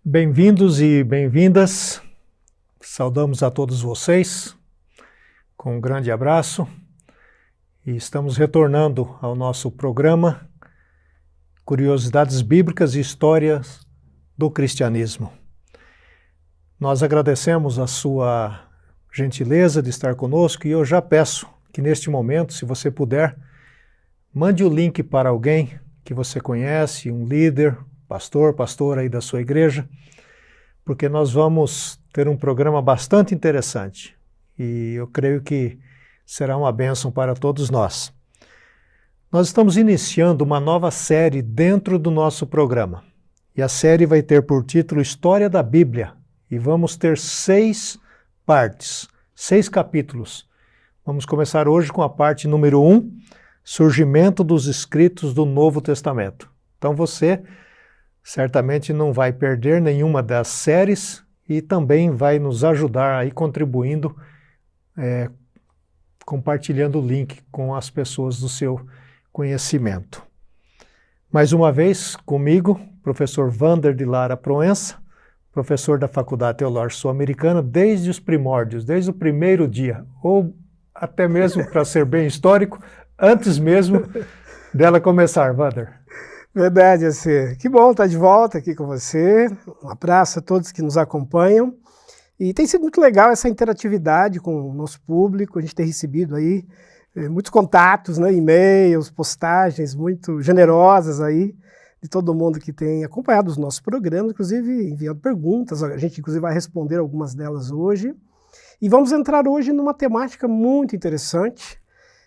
Bem-vindos e bem-vindas, saudamos a todos vocês com um grande abraço e estamos retornando ao nosso programa Curiosidades Bíblicas e Histórias do Cristianismo. Nós agradecemos a sua gentileza de estar conosco e eu já peço que neste momento, se você puder, mande o link para alguém que você conhece, um líder, pastor, pastora aí da sua igreja, porque nós vamos ter um programa bastante interessante e eu creio que será uma bênção para todos nós. Nós estamos iniciando uma nova série dentro do nosso programa e a série vai ter por título História da Bíblia e vamos ter 6 partes, 6 capítulos. Vamos começar hoje com a parte número 1, Surgimento dos Escritos do Novo Testamento. Então você certamente não vai perder nenhuma das séries e também vai nos ajudar aí contribuindo, compartilhando o link com as pessoas do seu conhecimento. Mais uma vez comigo, professor Wander de Lara Proença, professor da Faculdade Teológica Sul-Americana desde os primórdios, desde o primeiro dia, ou até mesmo, para ser bem histórico, antes mesmo dela começar, Wander. Verdade, AC. Que bom estar de volta aqui com você. Um abraço a todos que nos acompanham. E tem sido muito legal essa interatividade com o nosso público. A gente tem recebido aí muitos contatos, né, e-mails, postagens muito generosas aí de todo mundo que tem acompanhado os nossos programas, inclusive enviando perguntas. A gente, inclusive, vai responder algumas delas hoje. E vamos entrar hoje numa temática muito interessante.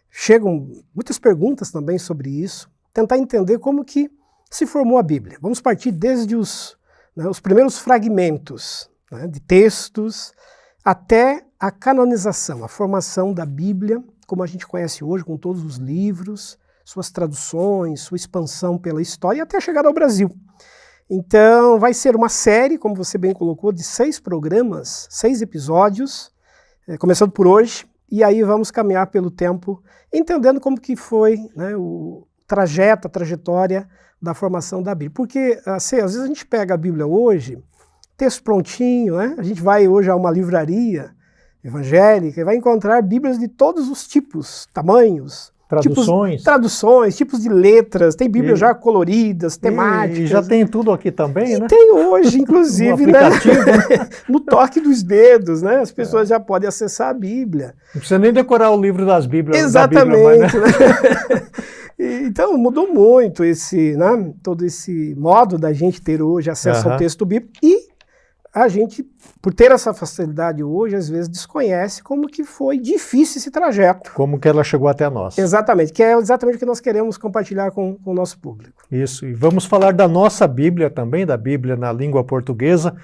Chegam muitas perguntas também sobre isso. Tentar entender como que se formou a Bíblia. Vamos partir desde os primeiros fragmentos, né, de textos até a canonização, a formação da Bíblia, como a gente conhece hoje, com todos os livros, suas traduções, sua expansão pela história e até a chegada ao Brasil. Então vai ser uma série, como você bem colocou, de 6 programas, 6 episódios, começando por hoje, e aí vamos caminhar pelo tempo, entendendo como que foi, né, a trajetória da formação da Bíblia. Porque, assim, às vezes a gente pega a Bíblia hoje, texto prontinho, né? A gente vai hoje a uma livraria evangélica e vai encontrar Bíblias de todos os tipos, tamanhos, traduções, tipos de letras, tem Bíblias já coloridas, temáticas. E já tem tudo aqui também, né? Tem hoje, inclusive, né? No toque dos dedos, né? As pessoas já podem acessar a Bíblia. Não precisa nem decorar o livro das Bíblias. Exatamente. Da Bíblia, mas, né? Então mudou muito todo esse modo da gente ter hoje acesso ao texto bíblico e a gente, por ter essa facilidade hoje, às vezes desconhece como que foi difícil esse trajeto. Como que ela chegou até nós. Exatamente, que é exatamente o que nós queremos compartilhar com o nosso público. Isso, e vamos falar da nossa Bíblia também, da Bíblia na língua portuguesa,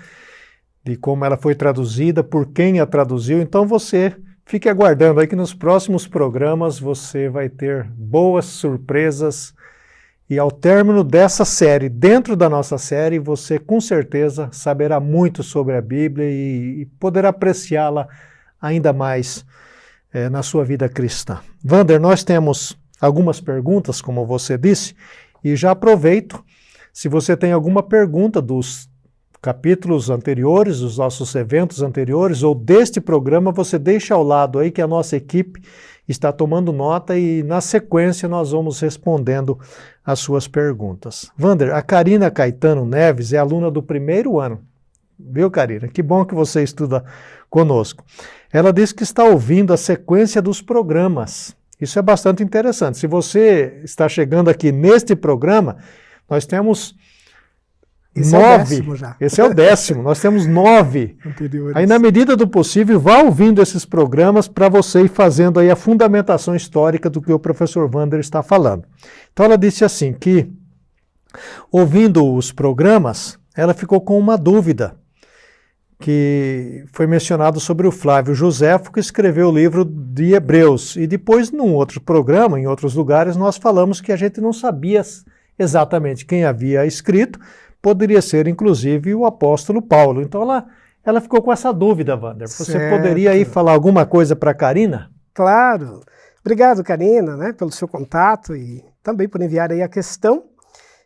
de como ela foi traduzida, por quem a traduziu. Então você fique aguardando aí que nos próximos programas você vai ter boas surpresas e ao término dessa série, dentro da nossa série, você com certeza saberá muito sobre a Bíblia e poderá apreciá-la ainda mais na sua vida cristã. Wander, nós temos algumas perguntas, como você disse, e já aproveito, se você tem alguma pergunta dos capítulos anteriores, dos nossos eventos anteriores, ou deste programa, você deixa ao lado aí que a nossa equipe está tomando nota e na sequência nós vamos respondendo as suas perguntas. Wander, a Karina Caetano Neves é aluna do 1º ano. Viu, Karina? Que bom que você estuda conosco. Ela disse que está ouvindo a sequência dos programas. Isso é bastante interessante. Se você está chegando aqui neste programa, nós temos 9. Esse é o 10º. Nós temos 9. Anteriores. Aí, na medida do possível, vá ouvindo esses programas para você ir fazendo aí a fundamentação histórica do que o professor Wander está falando. Então, ela disse assim que, ouvindo os programas, ela ficou com uma dúvida, que foi mencionado sobre o Flávio Joséfo, que escreveu o livro de Hebreus. E depois, num outro programa, em outros lugares, nós falamos que a gente não sabia exatamente quem havia escrito, poderia ser, inclusive, o apóstolo Paulo. Então, ela ficou com essa dúvida, Wander. Você poderia aí falar alguma coisa para a Karina? Claro. Obrigado, Karina, né, pelo seu contato e também por enviar aí a questão.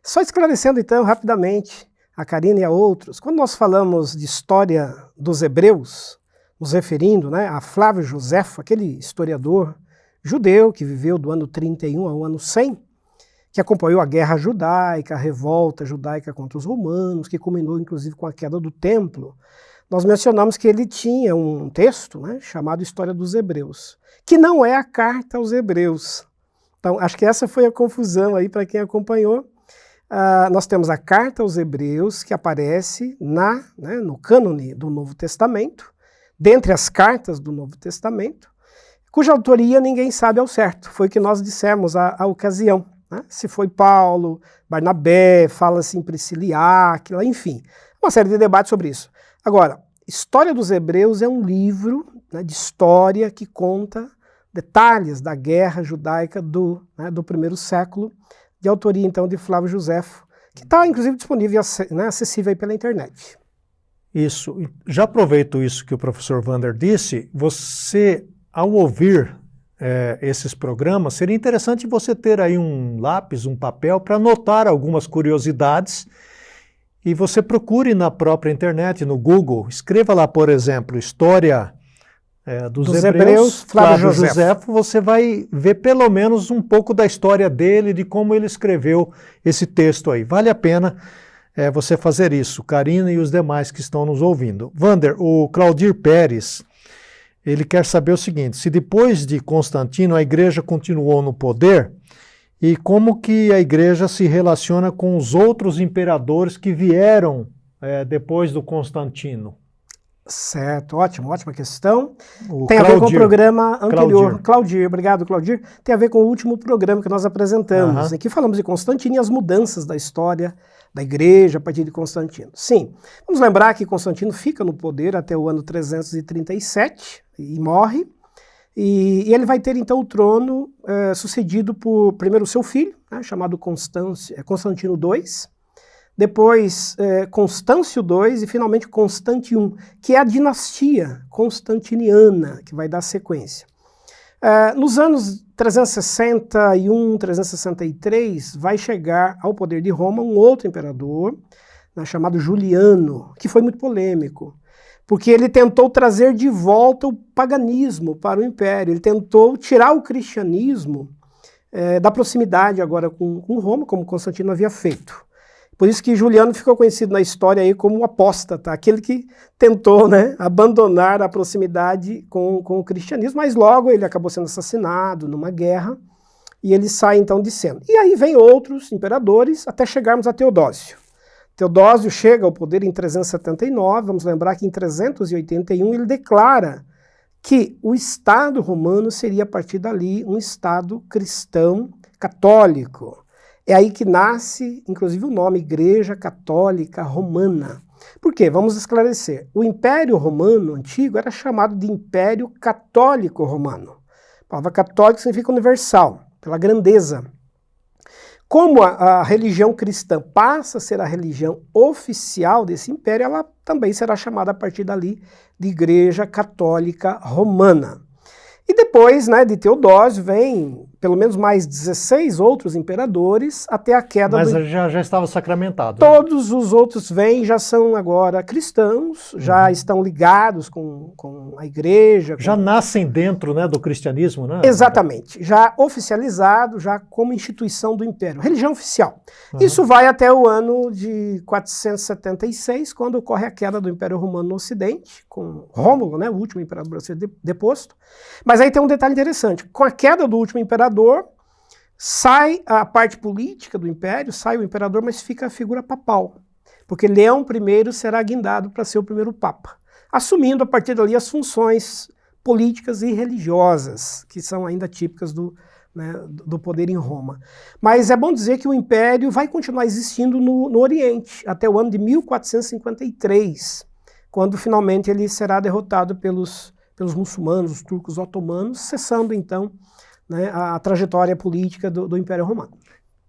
Só esclarecendo, então, rapidamente, a Karina e a outros, quando nós falamos de história dos hebreus, nos referindo, né, a Flávio Josefo, aquele historiador judeu que viveu do ano 31 ao ano 100, que acompanhou a guerra judaica, a revolta judaica contra os romanos, que culminou inclusive com a queda do templo, nós mencionamos que ele tinha um texto, né, chamado História dos Hebreus, que não é a carta aos Hebreus. Então, acho que essa foi a confusão aí para quem acompanhou. Nós temos a carta aos Hebreus, que aparece no cânone do Novo Testamento, dentre as cartas do Novo Testamento, cuja autoria ninguém sabe ao certo. Foi o que nós dissemos à ocasião. Né? Se foi Paulo, Barnabé, fala-se em Priscila e Áquila, enfim, uma série de debates sobre isso. Agora, História dos Hebreus é um livro, né, de história que conta detalhes da guerra judaica do primeiro século, de autoria então de Flávio Josefo, que está inclusive disponível, né, acessível aí pela internet. Isso. Já aproveito isso que o professor Wander disse, você, ao ouvir esses programas, seria interessante você ter aí um lápis, um papel, para anotar algumas curiosidades, e você procure na própria internet, no Google, escreva lá, por exemplo, História dos Hebreus, Flávio Josefo, você vai ver pelo menos um pouco da história dele, de como ele escreveu esse texto aí. Vale a pena você fazer isso, Karina e os demais que estão nos ouvindo. Wander, o Claudir Pérez, ele quer saber o seguinte, se depois de Constantino a igreja continuou no poder, e como que a igreja se relaciona com os outros imperadores que vieram depois do Constantino? Certo, ótima questão. Tem a ver com o programa anterior. Claudir, obrigado, Claudir. Tem a ver com o último programa que nós apresentamos, em que falamos de Constantino e as mudanças da história da igreja a partir de Constantino. Sim, vamos lembrar que Constantino fica no poder até o ano 337 e morre. E ele vai ter então o trono sucedido por, primeiro, o seu filho, né, chamado Constantino II, depois Constâncio II e finalmente Constante I, que é a dinastia constantiniana, que vai dar sequência. Nos anos 361, 363, vai chegar ao poder de Roma um outro imperador, né, chamado Juliano, que foi muito polêmico, porque ele tentou trazer de volta o paganismo para o império, ele tentou tirar o cristianismo da proximidade agora com Roma, como Constantino havia feito. Por isso que Juliano ficou conhecido na história aí como o apóstata, aquele que tentou, né, abandonar a proximidade com o cristianismo, mas logo ele acabou sendo assassinado numa guerra e ele sai então de cena. E aí vem outros imperadores até chegarmos a Teodósio. Teodósio chega ao poder em 379, vamos lembrar que em 381 ele declara que o Estado romano seria a partir dali um Estado cristão católico. É aí que nasce, inclusive, o nome Igreja Católica Romana. Por quê? Vamos esclarecer. O Império Romano Antigo era chamado de Império Católico Romano. A palavra católico significa universal, pela grandeza. Como a religião cristã passa a ser a religião oficial desse império, ela também será chamada a partir dali de Igreja Católica Romana. E depois, né, de Teodósio, vem pelo menos mais 16 outros imperadores até a queda Mas já estava sacramentado. Todos os outros vêm, já são agora cristãos, já estão ligados com a igreja. Já nascem dentro, né, do cristianismo, né? Exatamente, já oficializado, já como instituição do império, religião oficial. Isso vai até o ano de 476, quando ocorre a queda do Império Romano no Ocidente, com Rômulo, né, o último imperador a ser deposto. Mas aí tem um detalhe interessante, com a queda do último imperador, sai a parte política do império, sai o imperador, mas fica a figura papal, porque Leão I será guindado para ser o primeiro papa, assumindo a partir dali as funções políticas e religiosas, que são ainda típicas do poder em Roma. Mas é bom dizer que o império vai continuar existindo no Oriente, até o ano de 1453, quando finalmente ele será derrotado pelos muçulmanos, os turcos otomanos, cessando então, né, a trajetória política do Império Romano.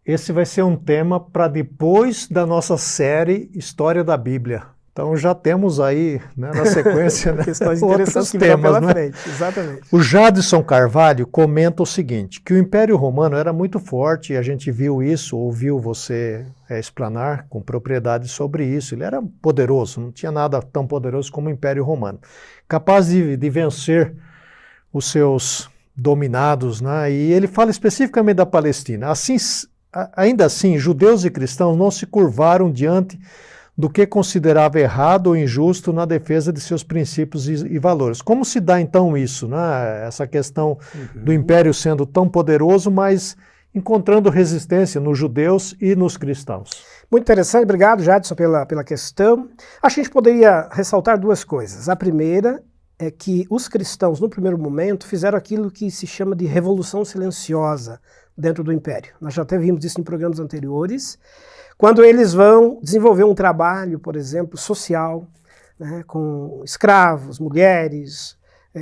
Esse vai ser um tema para depois da nossa série História da Bíblia. Então já temos aí, né, na sequência, né, questões outros interessantes que virão temas, pela né? frente. Exatamente. O Jadson Carvalho comenta o seguinte, que o Império Romano era muito forte, e a gente viu isso, ouviu você explanar com propriedade sobre isso. Ele era poderoso, não tinha nada tão poderoso como o Império Romano. Capaz de vencer os seus dominados, né? E ele fala especificamente da Palestina. Assim, ainda assim, judeus e cristãos não se curvaram diante do que considerava errado ou injusto na defesa de seus princípios e valores. Como se dá então isso, né? Essa questão do Império sendo tão poderoso, mas encontrando resistência nos judeus e nos cristãos? Muito interessante, obrigado, Jadson, pela questão. Acho que a gente poderia ressaltar duas coisas. A primeira é que os cristãos, no primeiro momento, fizeram aquilo que se chama de revolução silenciosa dentro do Império. Nós já até vimos isso em programas anteriores. Quando eles vão desenvolver um trabalho, por exemplo, social, né, com escravos, mulheres,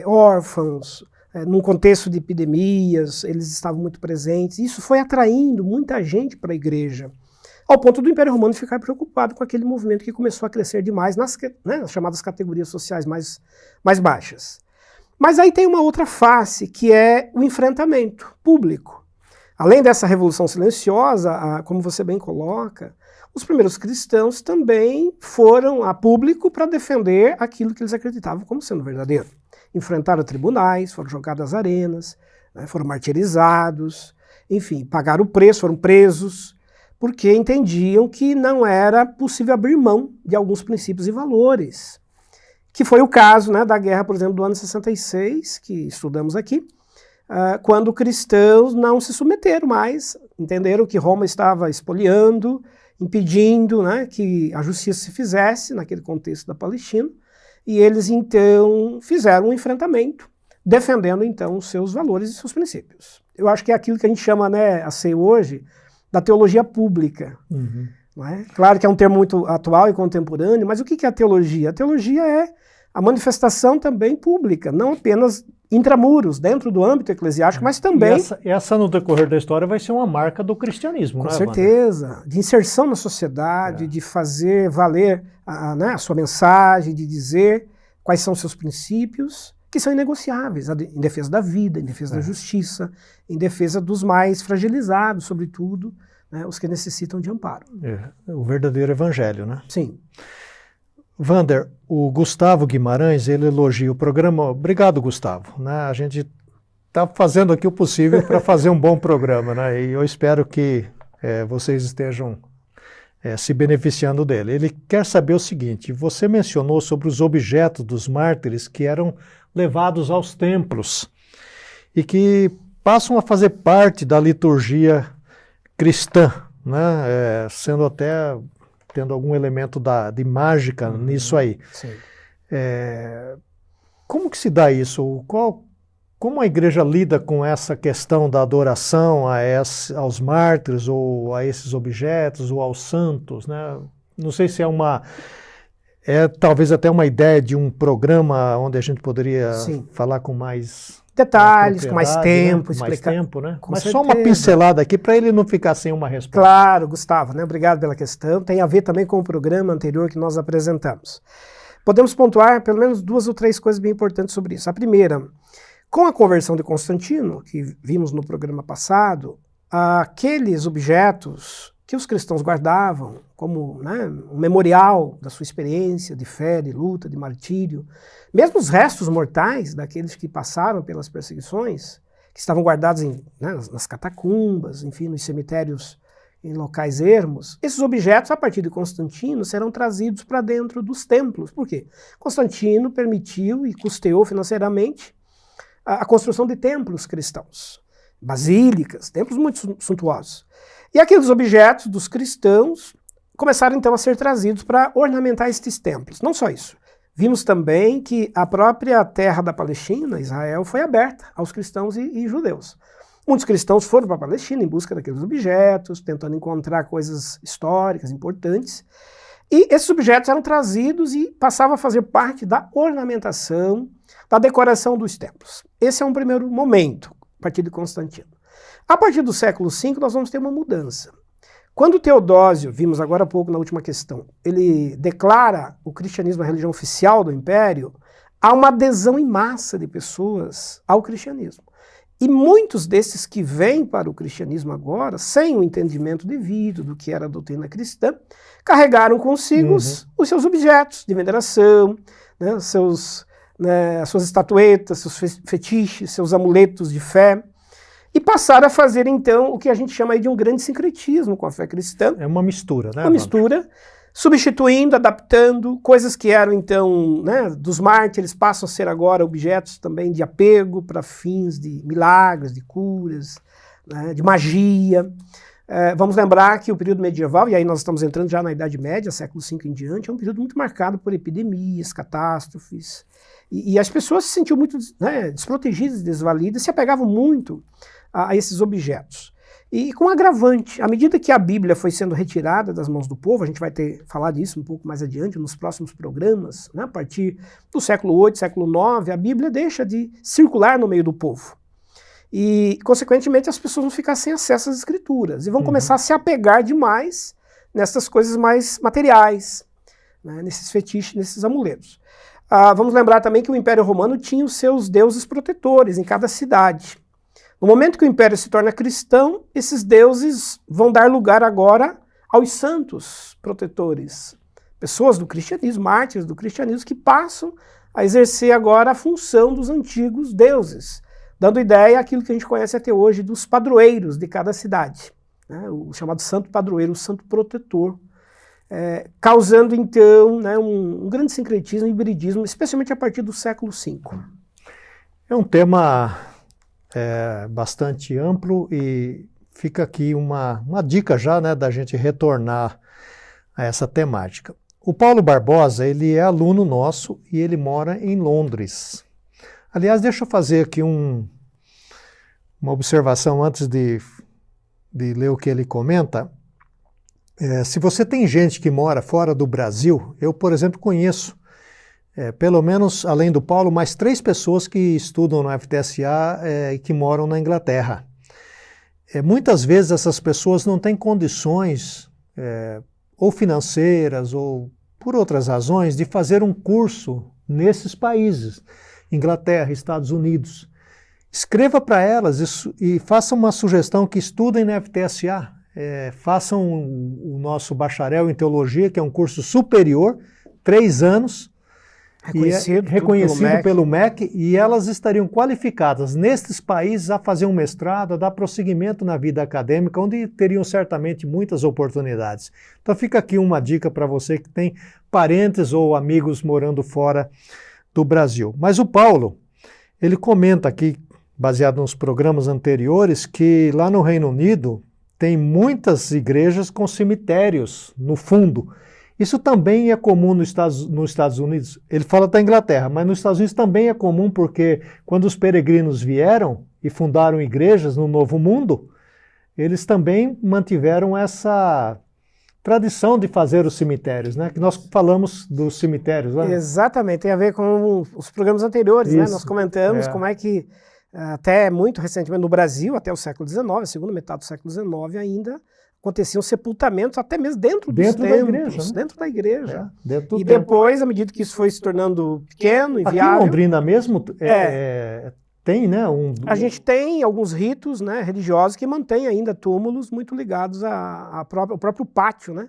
órfãos, num contexto de epidemias, eles estavam muito presentes. Isso foi atraindo muita gente para a igreja, ao ponto do Império Romano ficar preocupado com aquele movimento que começou a crescer demais nas chamadas categorias sociais mais baixas. Mas aí tem uma outra face, que é o enfrentamento público. Além dessa revolução silenciosa, como você bem coloca, os primeiros cristãos também foram a público para defender aquilo que eles acreditavam como sendo verdadeiro. Enfrentaram tribunais, foram jogados às arenas, né, foram martirizados, enfim, pagaram o preço, foram presos, porque entendiam que não era possível abrir mão de alguns princípios e valores. Que foi o caso, né, da guerra, por exemplo, do ano 66, que estudamos aqui, quando cristãos não se submeteram mais, entenderam que Roma estava expoliando, impedindo, né, que a justiça se fizesse naquele contexto da Palestina, e eles então fizeram um enfrentamento, defendendo então os seus valores e seus princípios. Eu acho que é aquilo que a gente chama, né, a ser hoje, da teologia pública. Uhum. Não é? Claro que é um termo muito atual e contemporâneo, mas o que é a teologia? A teologia é a manifestação também pública, não apenas intramuros, dentro do âmbito eclesiástico, mas também... E essa, no decorrer da história, vai ser uma marca do cristianismo, com né, certeza, Wander? De inserção na sociedade, de fazer valer a sua mensagem, de dizer quais são seus princípios, que são inegociáveis, em defesa da vida, em defesa da justiça, em defesa dos mais fragilizados, sobretudo, né, os que necessitam de amparo. O verdadeiro evangelho, né? Sim. Wander, o Gustavo Guimarães, ele elogia o programa. Obrigado, Gustavo. Né? A gente está fazendo aqui o possível para fazer um bom programa, né? E eu espero que vocês estejam se beneficiando dele. Ele quer saber o seguinte: você mencionou sobre os objetos dos mártires que eram levados aos templos e que passam a fazer parte da liturgia cristã, né? Sendo até... tendo algum elemento de mágica nisso aí. Sim. Como que se dá isso? Como a igreja lida com essa questão da adoração aos mártires, ou a esses objetos, ou aos santos, né? Não sei se talvez até uma ideia de um programa onde a gente poderia falar com mais... detalhes, com mais tempo, né? explicar. Mais tempo, né? Mas certeza. só uma pincelada aqui para ele não ficar sem uma resposta. Claro, Gustavo, né? Obrigado pela questão. Tem a ver também com o programa anterior que nós apresentamos. Podemos pontuar pelo menos 2 ou 3 coisas bem importantes sobre isso. A primeira, com a conversão de Constantino, que vimos no programa passado, aqueles objetos que os cristãos guardavam como, né, um memorial da sua experiência de fé, de luta, de martírio, mesmo os restos mortais daqueles que passaram pelas perseguições, que estavam guardados nas catacumbas, enfim, nos cemitérios em locais ermos, esses objetos, a partir de Constantino, serão trazidos para dentro dos templos. Por quê? Constantino permitiu e custeou financeiramente a construção de templos cristãos, basílicas, templos muito suntuosos. E aqueles objetos dos cristãos começaram então a ser trazidos para ornamentar estes templos. Não só isso. Vimos também que a própria terra da Palestina, Israel, foi aberta aos cristãos e judeus. Muitos cristãos foram para a Palestina em busca daqueles objetos, tentando encontrar coisas históricas importantes. E esses objetos eram trazidos e passavam a fazer parte da ornamentação, da decoração dos templos. Esse é um primeiro momento, a partir de Constantino. A partir do século V, nós vamos ter uma mudança. Quando Teodósio, vimos agora há pouco na última questão, ele declara o cristianismo a religião oficial do Império, há uma adesão em massa de pessoas ao cristianismo. E muitos desses que vêm para o cristianismo agora, sem o entendimento devido do que era a doutrina cristã, carregaram consigo os seus objetos de veneração, né, as suas estatuetas, seus fetiches, seus amuletos de fé, e passaram a fazer, então, o que a gente chama aí de um grande sincretismo com a fé cristã. É uma mistura, né? Uma mistura, substituindo, adaptando, coisas que eram, então, né, dos mártires, passam a ser agora objetos também de apego para fins de milagres, de curas, né, de magia. Vamos lembrar que o período medieval, e aí nós estamos entrando já na Idade Média, século V em diante, é um período muito marcado por epidemias, catástrofes, e as pessoas se sentiam muito, né, desprotegidas, desvalidas, se apegavam muito a esses objetos. E com um agravante, à medida que a Bíblia foi sendo retirada das mãos do povo, a gente vai falar disso um pouco mais adiante, nos próximos programas, né, a partir do século VIII, século IX, a Bíblia deixa de circular no meio do povo. E, consequentemente, as pessoas vão ficar sem acesso às escrituras e vão começar a se apegar demais nessas coisas mais materiais, né, nesses fetiches, nesses amuletos. Vamos lembrar também que o Império Romano tinha os seus deuses protetores em cada cidade. No momento que o Império se torna cristão, esses deuses vão dar lugar agora aos santos protetores, pessoas do cristianismo, mártires do cristianismo, que passam a exercer agora a função dos antigos deuses, dando ideia àquilo que a gente conhece até hoje dos padroeiros de cada cidade, né, o chamado santo padroeiro, o santo protetor, causando então, né, um grande sincretismo e hibridismo, especialmente a partir do século V. É um tema bastante amplo e fica aqui uma dica já, né, da gente retornar a essa temática. O Paulo Barbosa, ele é aluno nosso e ele mora em Londres. Aliás, deixa eu fazer aqui uma observação antes de ler o que ele comenta. Se você tem gente que mora fora do Brasil, eu, por exemplo, conheço, pelo menos, além do Paulo, mais 3 pessoas que estudam no FTSA e que moram na Inglaterra. Muitas vezes essas pessoas não têm condições, ou financeiras, ou por outras razões, de fazer um curso nesses países, Inglaterra, Estados Unidos. Escreva para elas e faça uma sugestão que estudem na FTSA, façam o nosso bacharel em teologia, que é um curso superior, 3 anos, reconhecido pelo MEC, e elas estariam qualificadas nestes países a fazer um mestrado, a dar prosseguimento na vida acadêmica, onde teriam certamente muitas oportunidades. Então fica aqui uma dica para você que tem parentes ou amigos morando fora do Brasil. Mas o Paulo, ele comenta aqui, baseado nos programas anteriores, que lá no Reino Unido tem muitas igrejas com cemitérios no fundo. Isso também é comum nos Estados Unidos. Ele fala da Inglaterra, mas nos Estados Unidos também é comum, porque quando os peregrinos vieram e fundaram igrejas no Novo Mundo, eles também mantiveram essa tradição de fazer os cemitérios, né? Que nós falamos dos cemitérios. Né? Exatamente, tem a ver com os programas anteriores, né? Nós comentamos como é que, até muito recentemente no Brasil, até o século XIX, a segunda metade do século XIX ainda, aconteciam sepultamentos até mesmo dentro dos templos, dentro da igreja. E depois, à medida que isso foi se tornando pequeno e viável... Aqui em Londrina mesmo tem, né? A gente tem alguns ritos, né, religiosos que mantêm ainda túmulos muito ligados ao próprio pátio, né,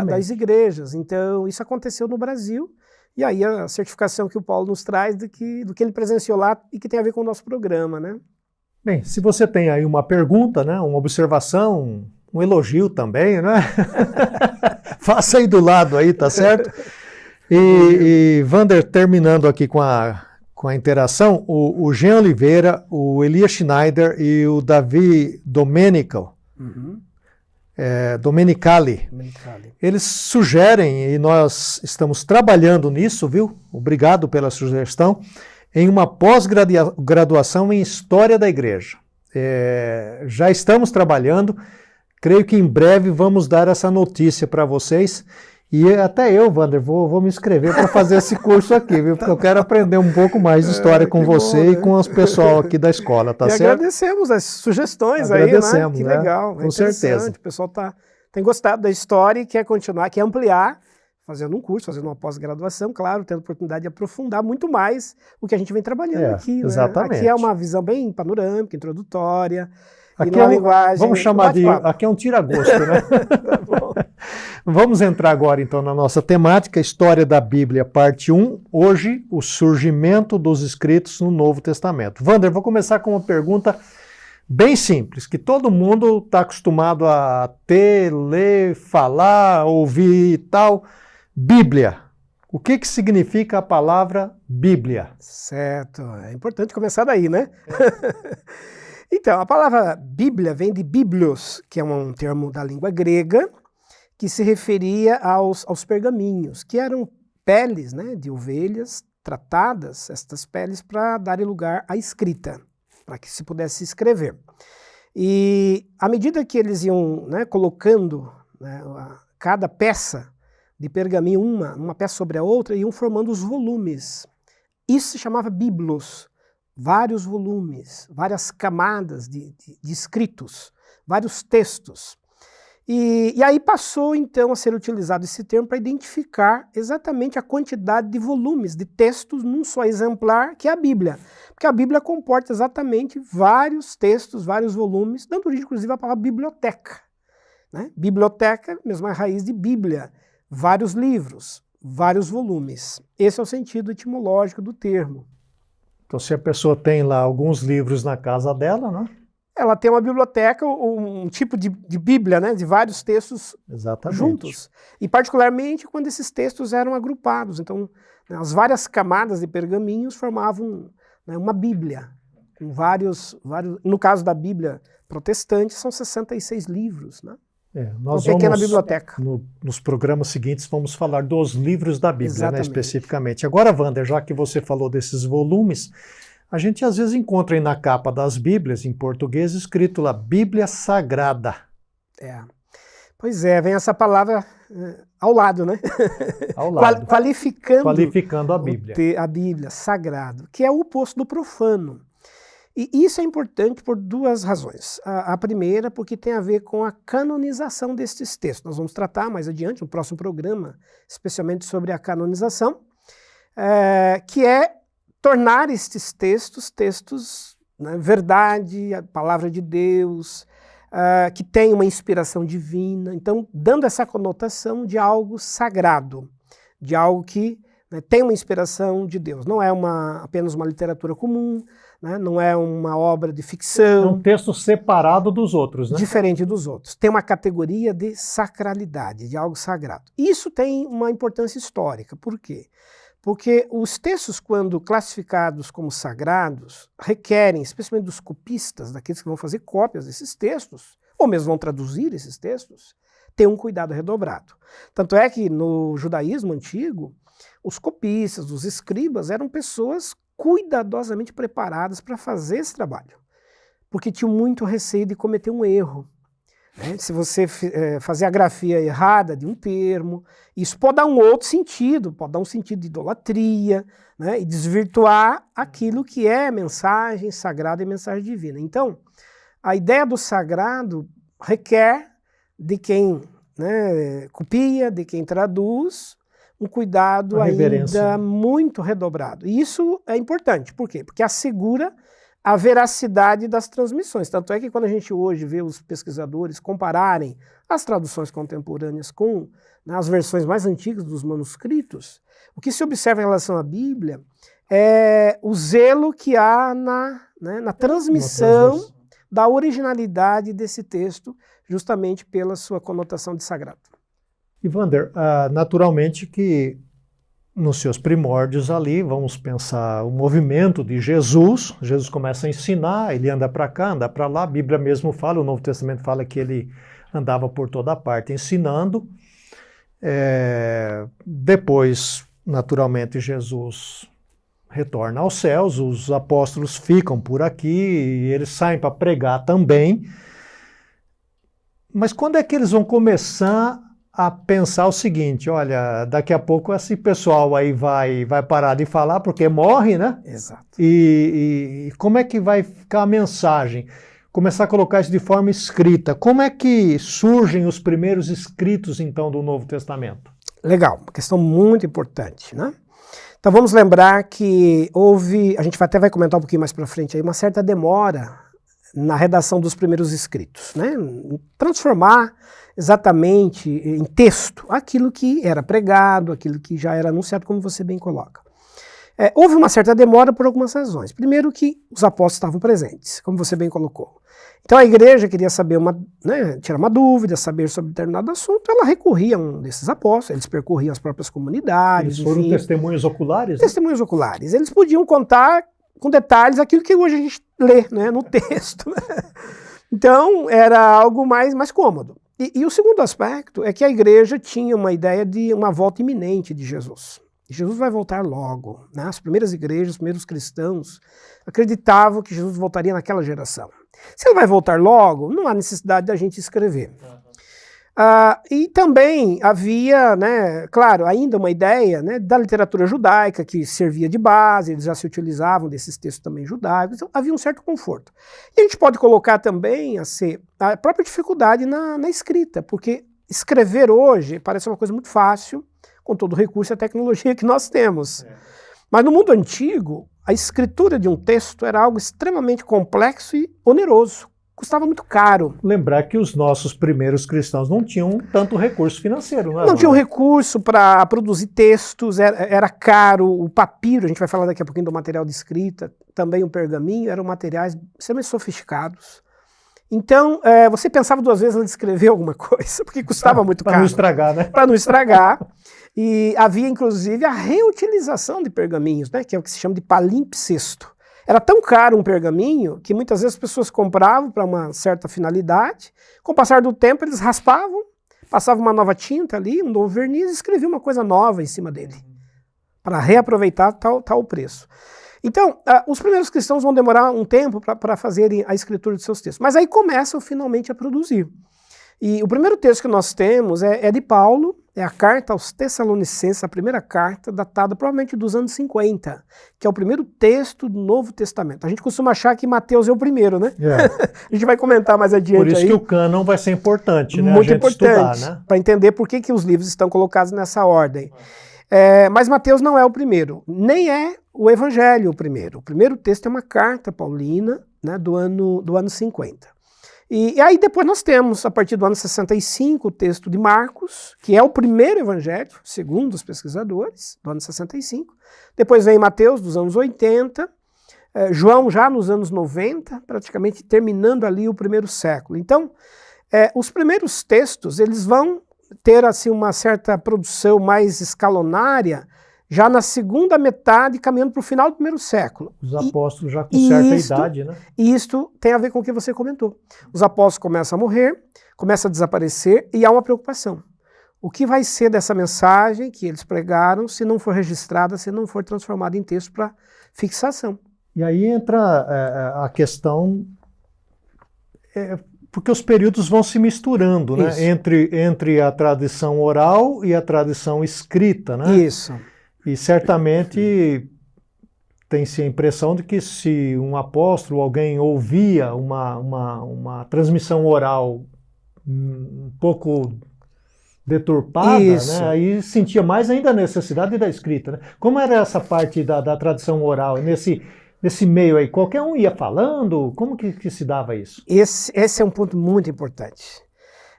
das igrejas. Então, isso aconteceu no Brasil. E aí a certificação que o Paulo nos traz do que ele presenciou lá e que tem a ver com o nosso programa, né? Bem, se você tem aí uma pergunta, né, uma observação, um elogio também, né? Faça aí do lado aí, tá certo? E Wander, terminando aqui com a interação, o Jean Oliveira, o Elias Schneider e o Davi Domenicali, eles sugerem, e nós estamos trabalhando nisso, viu? Obrigado pela sugestão, em uma pós-graduação em História da Igreja. Já estamos trabalhando, creio que em breve vamos dar essa notícia para vocês. E até eu, Wander, vou me inscrever para fazer esse curso aqui, viu? Porque eu quero aprender um pouco mais de história com você e com o pessoal aqui da escola, tá certo? Agradecemos as sugestões aí, né? Que legal. Com certeza. O pessoal está tem gostado da história e quer continuar, quer ampliar, fazendo um curso, fazendo uma pós-graduação, claro, tendo oportunidade de aprofundar muito mais o que a gente vem trabalhando aqui. Exatamente. Né? Aqui é uma visão bem panorâmica, introdutória, aqui e numa linguagem... Vamos chamar de... Aqui é um tira-gosto, né? Tá bom. Vamos entrar agora, então, na nossa temática, História da Bíblia, parte 1. Hoje, o surgimento dos escritos no Novo Testamento. Wander, vou começar com uma pergunta bem simples, que todo mundo está acostumado a ter, ler, falar, ouvir e tal. Bíblia. O que significa a palavra Bíblia? Certo. É importante começar daí, né? Então, a palavra Bíblia vem de Bíblios, que é um termo da língua grega, que se referia aos pergaminhos, que eram peles, né, de ovelhas tratadas, estas peles, para darem lugar à escrita, para que se pudesse escrever. E à medida que eles iam, né, colocando, né, cada peça de pergaminho, uma peça sobre a outra, iam formando os volumes. Isso se chamava biblos, vários volumes, várias camadas de escritos, vários textos. E aí passou, então, a ser utilizado esse termo para identificar exatamente a quantidade de volumes, de textos num só exemplar, que é a Bíblia. Porque a Bíblia comporta exatamente vários textos, vários volumes, dando origem, inclusive, à palavra biblioteca. Né? Biblioteca, mesma raiz de Bíblia. Vários livros, vários volumes. Esse é o sentido etimológico do termo. Então, se a pessoa tem lá alguns livros na casa dela, né? Ela tem uma biblioteca, um tipo de Bíblia, né? De vários textos juntos. E particularmente quando esses textos eram agrupados. Então, né, as várias camadas de pergaminhos formavam, né, uma Bíblia. Com vários... No caso da Bíblia protestante, são 66 livros, né? Nós uma pequena biblioteca. Nos programas seguintes vamos falar dos livros da Bíblia, né, especificamente. Agora, Wander, já que você falou desses volumes, a gente às vezes encontra aí na capa das Bíblias, em português, escrito lá, Bíblia Sagrada. Pois é, vem essa palavra ao lado, né? Ao lado. Qualificando a Bíblia. A Bíblia, sagrado, que é o oposto do profano. E isso é importante por duas razões. A primeira, porque tem a ver com a canonização destes textos. Nós vamos tratar mais adiante, no próximo programa, especialmente sobre a canonização, que é tornar estes textos, né, verdade, a palavra de Deus, que tem uma inspiração divina. Então, dando essa conotação de algo sagrado, de algo que, né, tem uma inspiração de Deus. Não é apenas uma literatura comum, né, não é uma obra de ficção. É um texto separado dos outros, né? Diferente dos outros. Tem uma categoria de sacralidade, de algo sagrado. Isso tem uma importância histórica. Por quê? Porque os textos, quando classificados como sagrados, requerem, especialmente dos copistas, daqueles que vão fazer cópias desses textos, ou mesmo vão traduzir esses textos, ter um cuidado redobrado. Tanto é que no judaísmo antigo, os copistas, os escribas, eram pessoas cuidadosamente preparadas para fazer esse trabalho, porque tinham muito receio de cometer um erro. Né? Se você fazer a grafia errada de um termo, isso pode dar um outro sentido, pode dar um sentido de idolatria, né? E desvirtuar aquilo que é mensagem sagrada e mensagem divina. Então, a ideia do sagrado requer de quem, né, copia, de quem traduz, um cuidado ainda muito redobrado. E isso é importante. Por quê? Porque assegura a veracidade das transmissões. Tanto é que quando a gente hoje vê os pesquisadores compararem as traduções contemporâneas com, né, as versões mais antigas dos manuscritos, o que se observa em relação à Bíblia é o zelo que há na transmissão da originalidade desse texto, justamente pela sua conotação de sagrado. E Wander, naturalmente que nos seus primórdios ali, vamos pensar o movimento de Jesus. Jesus começa a ensinar, ele anda para cá, anda para lá. A Bíblia mesmo fala, o Novo Testamento fala que ele andava por toda parte ensinando. Depois, naturalmente, Jesus retorna aos céus, os apóstolos ficam por aqui, e eles saem para pregar também. Mas quando é que eles vão começar a pensar o seguinte, olha, daqui a pouco esse pessoal aí vai parar de falar porque morre, né? Exato. E como é que vai ficar a mensagem? começar a colocar isso de forma escrita. Como é que surgem os primeiros escritos, então, do Novo Testamento? Legal, uma questão muito importante, né? Então vamos lembrar que houve, a gente até vai comentar um pouquinho mais para frente aí, uma certa demora na redação dos primeiros escritos, né? Transformar exatamente em texto aquilo que era pregado, aquilo que já era anunciado, como você bem coloca. Houve uma certa demora por algumas razões. Primeiro que os apóstolos estavam presentes, como você bem colocou. Então a igreja queria saber, tirar uma dúvida, saber sobre determinado assunto, ela recorria a um desses apóstolos, eles percorriam as próprias comunidades. Eles foram testemunhos oculares? Testemunhos oculares. Eles podiam contar com detalhes aquilo que hoje a gente lê, né, no texto. Então era algo mais cômodo. E o segundo aspecto é que a igreja tinha uma ideia de uma volta iminente de Jesus. Jesus vai voltar logo, né? As primeiras igrejas, os primeiros cristãos acreditavam que Jesus voltaria naquela geração. Se ele vai voltar logo, não há necessidade da gente escrever. E também havia, né, claro, ainda uma ideia, né, da literatura judaica que servia de base, eles já se utilizavam desses textos também judaicos, então havia um certo conforto. E a gente pode colocar também a própria dificuldade na escrita, porque escrever hoje parece uma coisa muito fácil, com todo o recurso e a tecnologia que nós temos. Mas no mundo antigo, a escritura de um texto era algo extremamente complexo e oneroso. Custava muito caro. Lembrar que os nossos primeiros cristãos não tinham tanto recurso financeiro, não tinham recurso para produzir textos, era caro. O papiro, a gente vai falar daqui a pouquinho do material de escrita, também o pergaminho, eram materiais extremamente sofisticados. Então, você pensava duas vezes antes de escrever alguma coisa, porque custava muito caro. Para não estragar, né? Para não estragar. E havia, inclusive, a reutilização de pergaminhos, né, que é o que se chama de palimpsesto. Era tão caro um pergaminho que muitas vezes as pessoas compravam para uma certa finalidade. Com o passar do tempo, eles raspavam, passavam uma nova tinta ali, um novo verniz e escreviam uma coisa nova em cima dele, para reaproveitar tal preço. Então, os primeiros cristãos vão demorar um tempo para fazerem a escritura de seus textos, mas aí começam finalmente a produzir. E o primeiro texto que nós temos é de Paulo, é a carta aos Tessalonicenses, a primeira carta, datada provavelmente dos anos 50, que é o primeiro texto do Novo Testamento. A gente costuma achar que Mateus é o primeiro, né? A gente vai comentar mais adiante. Por isso aí, que o cânon vai ser importante, né? Muito importante, né? Para entender por que os livros estão colocados nessa ordem. Mas Mateus não é o primeiro, nem é o Evangelho o primeiro. O primeiro texto é uma carta paulina, né, do ano 50. E aí depois nós temos, a partir do ano 65, o texto de Marcos, que é o primeiro evangelho, segundo os pesquisadores, do ano 65. Depois vem Mateus, dos anos 80, João já nos anos 90, praticamente terminando ali o primeiro século. Então, os primeiros textos, eles vão ter assim, uma certa produção mais escalonária, já na segunda metade, caminhando para o final do primeiro século. Os apóstolos já com certa idade, né? E isto tem a ver com o que você comentou. Os apóstolos começam a morrer, começam a desaparecer e há uma preocupação. O que vai ser dessa mensagem que eles pregaram se não for registrada, se não for transformada em texto para fixação? E aí entra a questão... porque os períodos vão se misturando, né? Entre a tradição oral e a tradição escrita, né? Isso. E certamente tem-se a impressão de que se um apóstolo, alguém ouvia uma transmissão oral um pouco deturpada, né, aí sentia mais ainda a necessidade da escrita. Né? Como era essa parte da tradição oral, nesse meio aí? Qualquer um ia falando? Como que se dava isso? Esse é um ponto muito importante.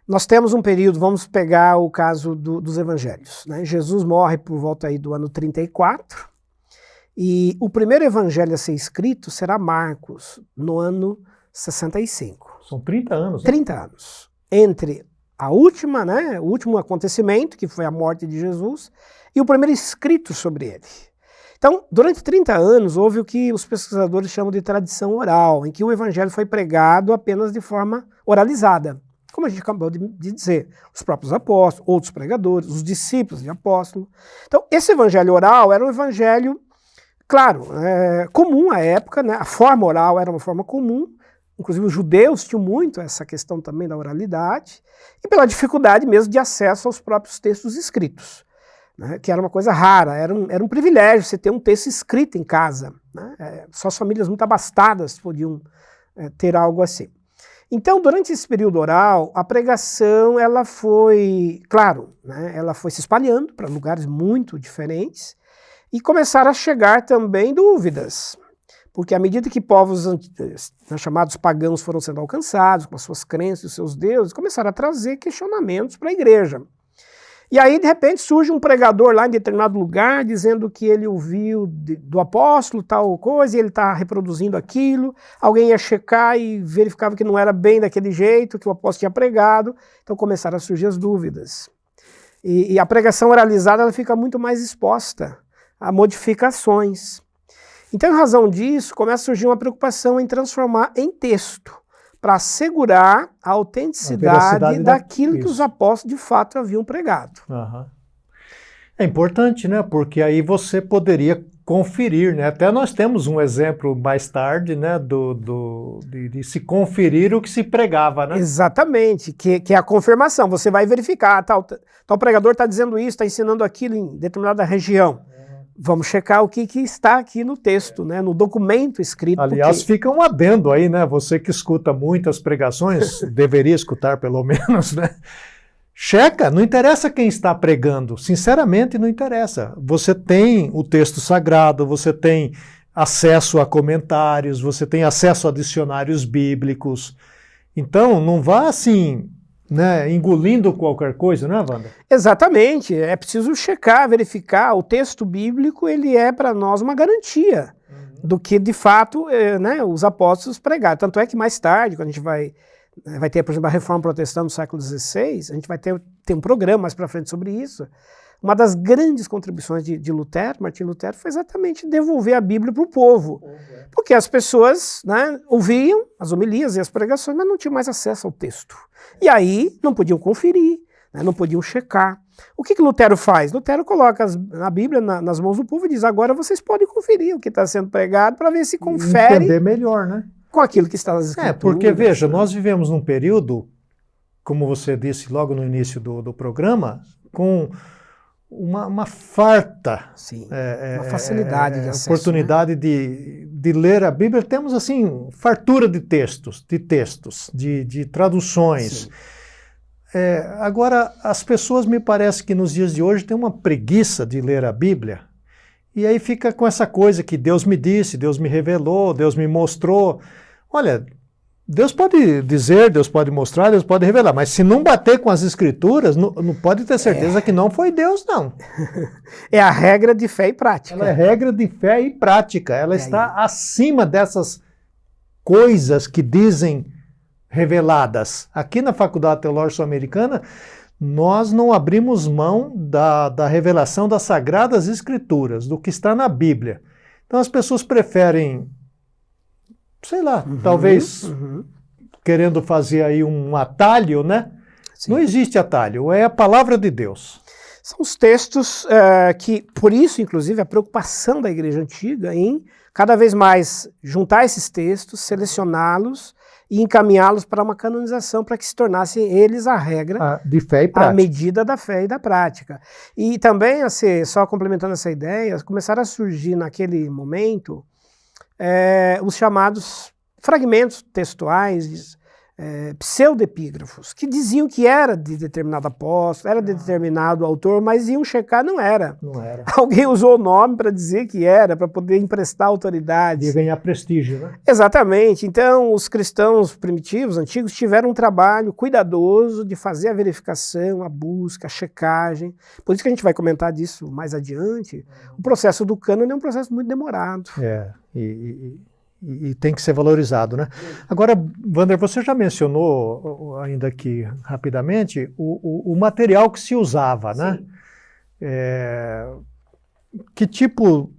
Nós temos um período, vamos pegar o caso dos evangelhos. Né? Jesus morre por volta aí do ano 34, e o primeiro evangelho a ser escrito será Marcos, no ano 65. São 30 anos. 30 anos. Entre a última, né, o último acontecimento, que foi a morte de Jesus, e o primeiro escrito sobre ele. Então, durante 30 anos, houve o que os pesquisadores chamam de tradição oral, em que o evangelho foi pregado apenas de forma oralizada. Como a gente acabou de dizer, os próprios apóstolos, outros pregadores, os discípulos de apóstolo. Então, esse evangelho oral era um evangelho, claro, comum à época, né? A forma oral era uma forma comum, inclusive os judeus tinham muito essa questão também da oralidade, e pela dificuldade mesmo de acesso aos próprios textos escritos, né? Que era uma coisa rara, era um privilégio você ter um texto escrito em casa. Né? Só as famílias muito abastadas podiam ter algo assim. Então, durante esse período oral, a pregação ela foi, claro, né, ela foi se espalhando para lugares muito diferentes e começaram a chegar também dúvidas. Porque à medida que povos chamados pagãos foram sendo alcançados com as suas crenças e os seus deuses, começaram a trazer questionamentos para a igreja. E aí, de repente, surge um pregador lá em determinado lugar dizendo que ele ouviu do apóstolo tal coisa e ele está reproduzindo aquilo. Alguém ia checar e verificava que não era bem daquele jeito que o apóstolo tinha pregado. Então começaram a surgir as dúvidas. E a pregação oralizada ela fica muito mais exposta a modificações. Então, em razão disso, começa a surgir uma preocupação em transformar em texto, para assegurar a autenticidade daquilo que os apóstolos de fato haviam pregado. Uhum. É importante, né? Porque aí você poderia conferir, né? Até nós temos um exemplo mais tarde, né? De se conferir o que se pregava, né? Exatamente, que é a confirmação. Você vai verificar, tal pregador está dizendo isso, está ensinando aquilo em determinada região. Vamos checar o que está aqui no texto, né, no documento escrito. Aliás, fica um adendo aí, né? Você que escuta muitas pregações, deveria escutar pelo menos, né? Checa, não interessa quem está pregando, sinceramente não interessa. Você tem o texto sagrado, você tem acesso a comentários, você tem acesso a dicionários bíblicos. Então, não vá assim, né, engolindo qualquer coisa, né, Wanda? Exatamente, é preciso checar, verificar. O texto bíblico ele é para nós uma garantia do que de fato né, os apóstolos pregaram. Tanto é que mais tarde, quando a gente vai ter, por exemplo, a Reforma Protestante do século XVI, a gente vai ter um programa mais para frente sobre isso. Uma das grandes contribuições de Lutero, Martim Lutero, foi exatamente devolver a Bíblia para o povo. Porque as pessoas, né, ouviam as homilias e as pregações, mas não tinham mais acesso ao texto. E aí não podiam conferir, né, não podiam checar. O que Lutero faz? Lutero coloca a Bíblia nas mãos do povo e diz, agora vocês podem conferir o que está sendo pregado para ver se confere entender melhor, né? Com aquilo que está nas escrituras. Porque, veja, nós vivemos num período, como você disse logo no início do programa, com uma farta uma facilidade de acesso, oportunidade, né? de ler a Bíblia. Temos assim fartura de textos, de traduções. Agora, as pessoas me parece que nos dias de hoje têm uma preguiça de ler a Bíblia e aí fica com essa coisa que Deus me disse, Deus me revelou, Deus me mostrou. Olha, Deus pode dizer, Deus pode mostrar, Deus pode revelar, mas se não bater com as escrituras, não pode ter certeza que não foi Deus, não. É a regra de fé e prática. Ela é regra de fé e prática. Ela está acima dessas coisas que dizem reveladas. Aqui na Faculdade Teológica Sul-Americana, nós não abrimos mão da revelação das Sagradas Escrituras, do que está na Bíblia. Então as pessoas preferem, sei lá, talvez querendo fazer aí um atalho, né? Sim. Não existe atalho, é a palavra de Deus. São os textos que, por isso, inclusive, a preocupação da Igreja Antiga em cada vez mais juntar esses textos, selecioná-los e encaminhá-los para uma canonização, para que se tornassem eles a regra de fé e prática. A medida da fé e da prática. E também, assim, só complementando essa ideia, começaram a surgir naquele momento os chamados fragmentos textuais, pseudepígrafos, que diziam que era de determinado apóstolo, era de determinado autor, mas iam checar, não era. Não era. Alguém usou o nome para dizer que era, para poder emprestar autoridade. E ganhar prestígio, né? Exatamente. Então, os cristãos primitivos, antigos, tiveram um trabalho cuidadoso de fazer a verificação, a busca, a checagem. Por isso que a gente vai comentar disso mais adiante. O processo do cânone é um processo muito demorado. E tem que ser valorizado, né? Agora, Wander, você já mencionou, ainda aqui rapidamente, o material que se usava, né? Que tipo,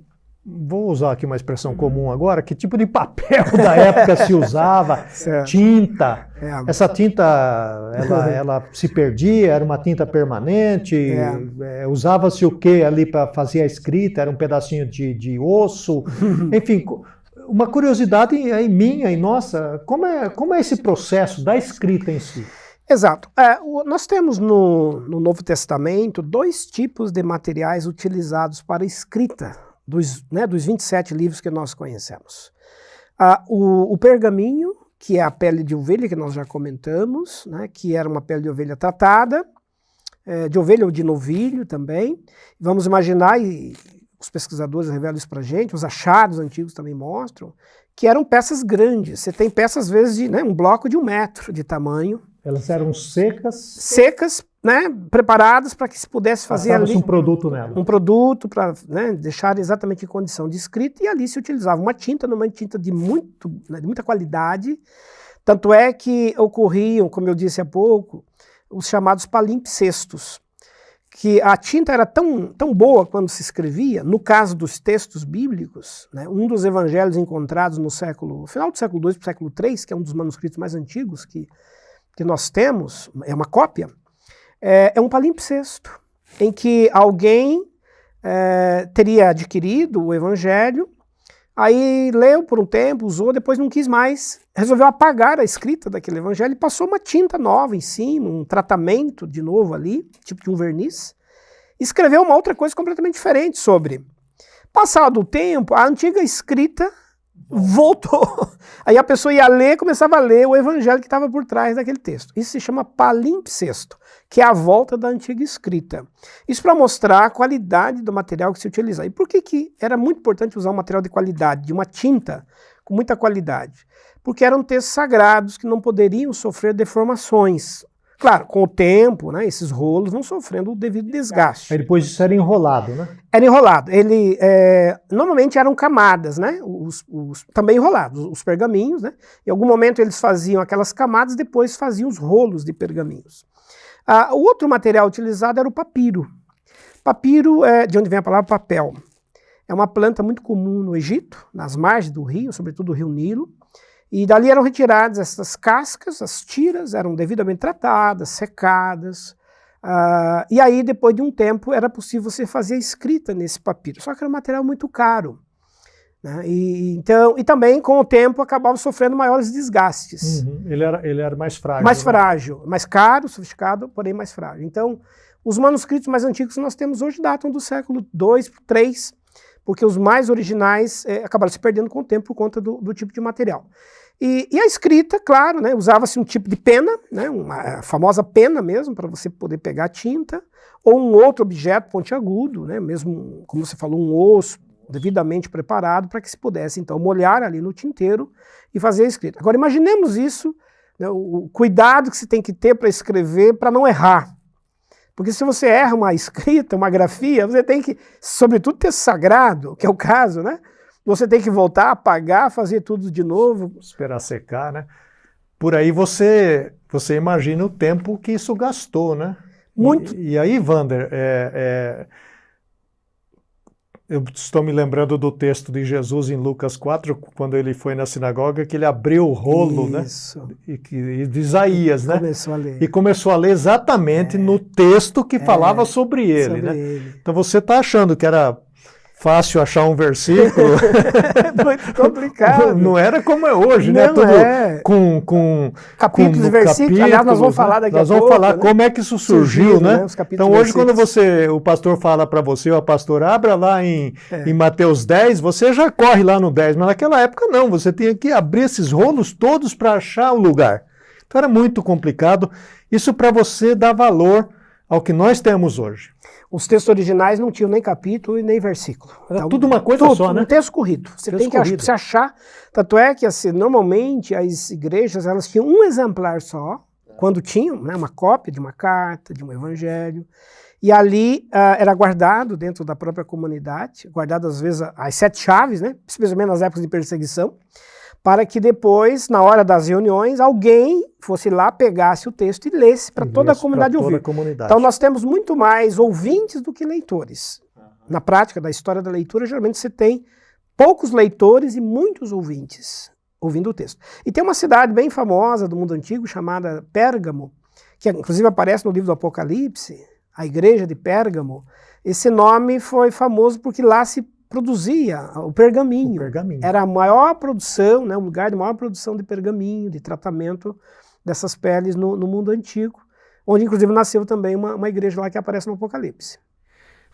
vou usar aqui uma expressão comum agora, que tipo de papel da época se usava? Tinta. Essa tinta, ela se perdia, era uma tinta permanente, usava-se o que ali para fazer a escrita? Era um pedacinho de osso? Enfim... Uma curiosidade aí minha e nossa, como é esse processo da escrita em si? Exato. Nós temos no Novo Testamento 2 tipos de materiais utilizados para escrita dos 27 livros que nós conhecemos. O pergaminho, que é a pele de ovelha, que nós já comentamos, né, que era uma pele de ovelha tratada, de ovelha ou de novilho também. Vamos imaginar, e os pesquisadores revelam isso para a gente, os achados antigos também mostram, que eram peças grandes. Você tem peças, às vezes, de um bloco de 1 metro de tamanho. Elas eram secas? Secas, né, preparadas para que se pudesse fazer ali um produto nela. Um produto para, né, deixar exatamente em condição de escrita, e ali se utilizava uma tinta de muita qualidade. Tanto é que ocorriam, como eu disse há pouco, os chamados palimpsestos, que a tinta era tão boa quando se escrevia, no caso dos textos bíblicos, né, um dos evangelhos encontrados no final do século II para o século III, que é um dos manuscritos mais antigos que nós temos, é uma cópia, é um palimpsesto, em que alguém teria adquirido o evangelho, aí leu por um tempo, usou, depois não quis mais, resolveu apagar a escrita daquele evangelho e passou uma tinta nova em cima, um tratamento de novo ali, tipo de um verniz, e escreveu uma outra coisa completamente diferente sobre. Passado o tempo, a antiga escrita voltou. Aí a pessoa ia ler, começava a ler o evangelho que estava por trás daquele texto. Isso se chama palimpsesto, que é a volta da antiga escrita. Isso para mostrar a qualidade do material que se utiliza. E por que era muito importante usar um material de qualidade, de uma tinta com muita qualidade? Porque eram textos sagrados que não poderiam sofrer deformações. Claro, com o tempo, né, esses rolos vão sofrendo o devido desgaste. Aí depois isso era enrolado, né? Era enrolado. Ele, normalmente eram camadas, né? Também enrolados, os pergaminhos, né? Em algum momento eles faziam aquelas camadas, depois faziam os rolos de pergaminhos. O outro material utilizado era o papiro. Papiro é de onde vem a palavra papel. É uma planta muito comum no Egito, nas margens do rio, sobretudo do rio Nilo. E dali eram retiradas essas cascas, as tiras eram devidamente tratadas, secadas. E aí, depois de um tempo, era possível você fazer a escrita nesse papiro. Só que era um material muito caro. Né? E também, com o tempo, acabava sofrendo maiores desgastes. Uhum. Ele era mais frágil. Mais né? frágil, mais caro, sofisticado, porém mais frágil. Então, os manuscritos mais antigos que nós temos hoje datam do século II, III, porque os mais originais acabaram se perdendo com o tempo por conta do tipo de material. E a escrita, claro, né, usava-se um tipo de pena, né, uma famosa pena mesmo, para você poder pegar tinta, ou um outro objeto pontiagudo, né, mesmo, como você falou, um osso devidamente preparado para que se pudesse, então, molhar ali no tinteiro e fazer a escrita. Agora, imaginemos isso, né, o cuidado que se tem que ter para escrever, para não errar. Porque se você erra uma escrita, uma grafia, você tem que, sobretudo, ter sagrado, que é o caso, né? Você tem que voltar, apagar, fazer tudo de novo. Esperar secar, né? Por aí você imagina o tempo que isso gastou, né? Muito. E aí, Wander, eu estou me lembrando do texto de Jesus em Lucas 4, quando ele foi na sinagoga, que ele abriu o rolo, isso. né? E de Isaías, né? Começou a ler. E começou a ler exatamente no texto que falava sobre ele, né? Então você está achando que era fácil achar um versículo? Muito complicado. Não era como é hoje, não, né? Tudo com capítulos e versículos. Aliás, nós vamos falar daqui a pouco. Nós vamos falar como é que isso surgiu, né? Então hoje quando o pastor fala para você, ou a pastora, abra lá em Mateus 10, você já corre lá no 10, mas naquela época não, você tinha que abrir esses rolos todos para achar o lugar. Então era muito complicado. Isso para você dar valor ao que nós temos hoje. Os textos originais não tinham nem capítulo e nem versículo. Era então, tudo uma coisa só, né? Um texto corrido. Você tem que se achar. Tanto é que, assim, normalmente, as igrejas elas tinham um exemplar só, quando tinham, né, uma cópia de uma carta, de um evangelho. E ali era guardado dentro da própria comunidade, guardado, às vezes, as 7 chaves, né, especialmente nas épocas de perseguição, para que depois, na hora das reuniões, alguém fosse lá, pegasse o texto e lesse para toda a comunidade ouvir. Então nós temos muito mais ouvintes do que leitores. Na prática da história da leitura, geralmente você tem poucos leitores e muitos ouvintes ouvindo o texto. E tem uma cidade bem famosa do mundo antigo chamada Pérgamo, que inclusive aparece no livro do Apocalipse, a igreja de Pérgamo. Esse nome foi famoso porque lá se produzia o pergaminho. Era a maior produção, né, um lugar de maior produção de pergaminho, de tratamento dessas peles no mundo antigo, onde inclusive nasceu também uma igreja lá que aparece no Apocalipse.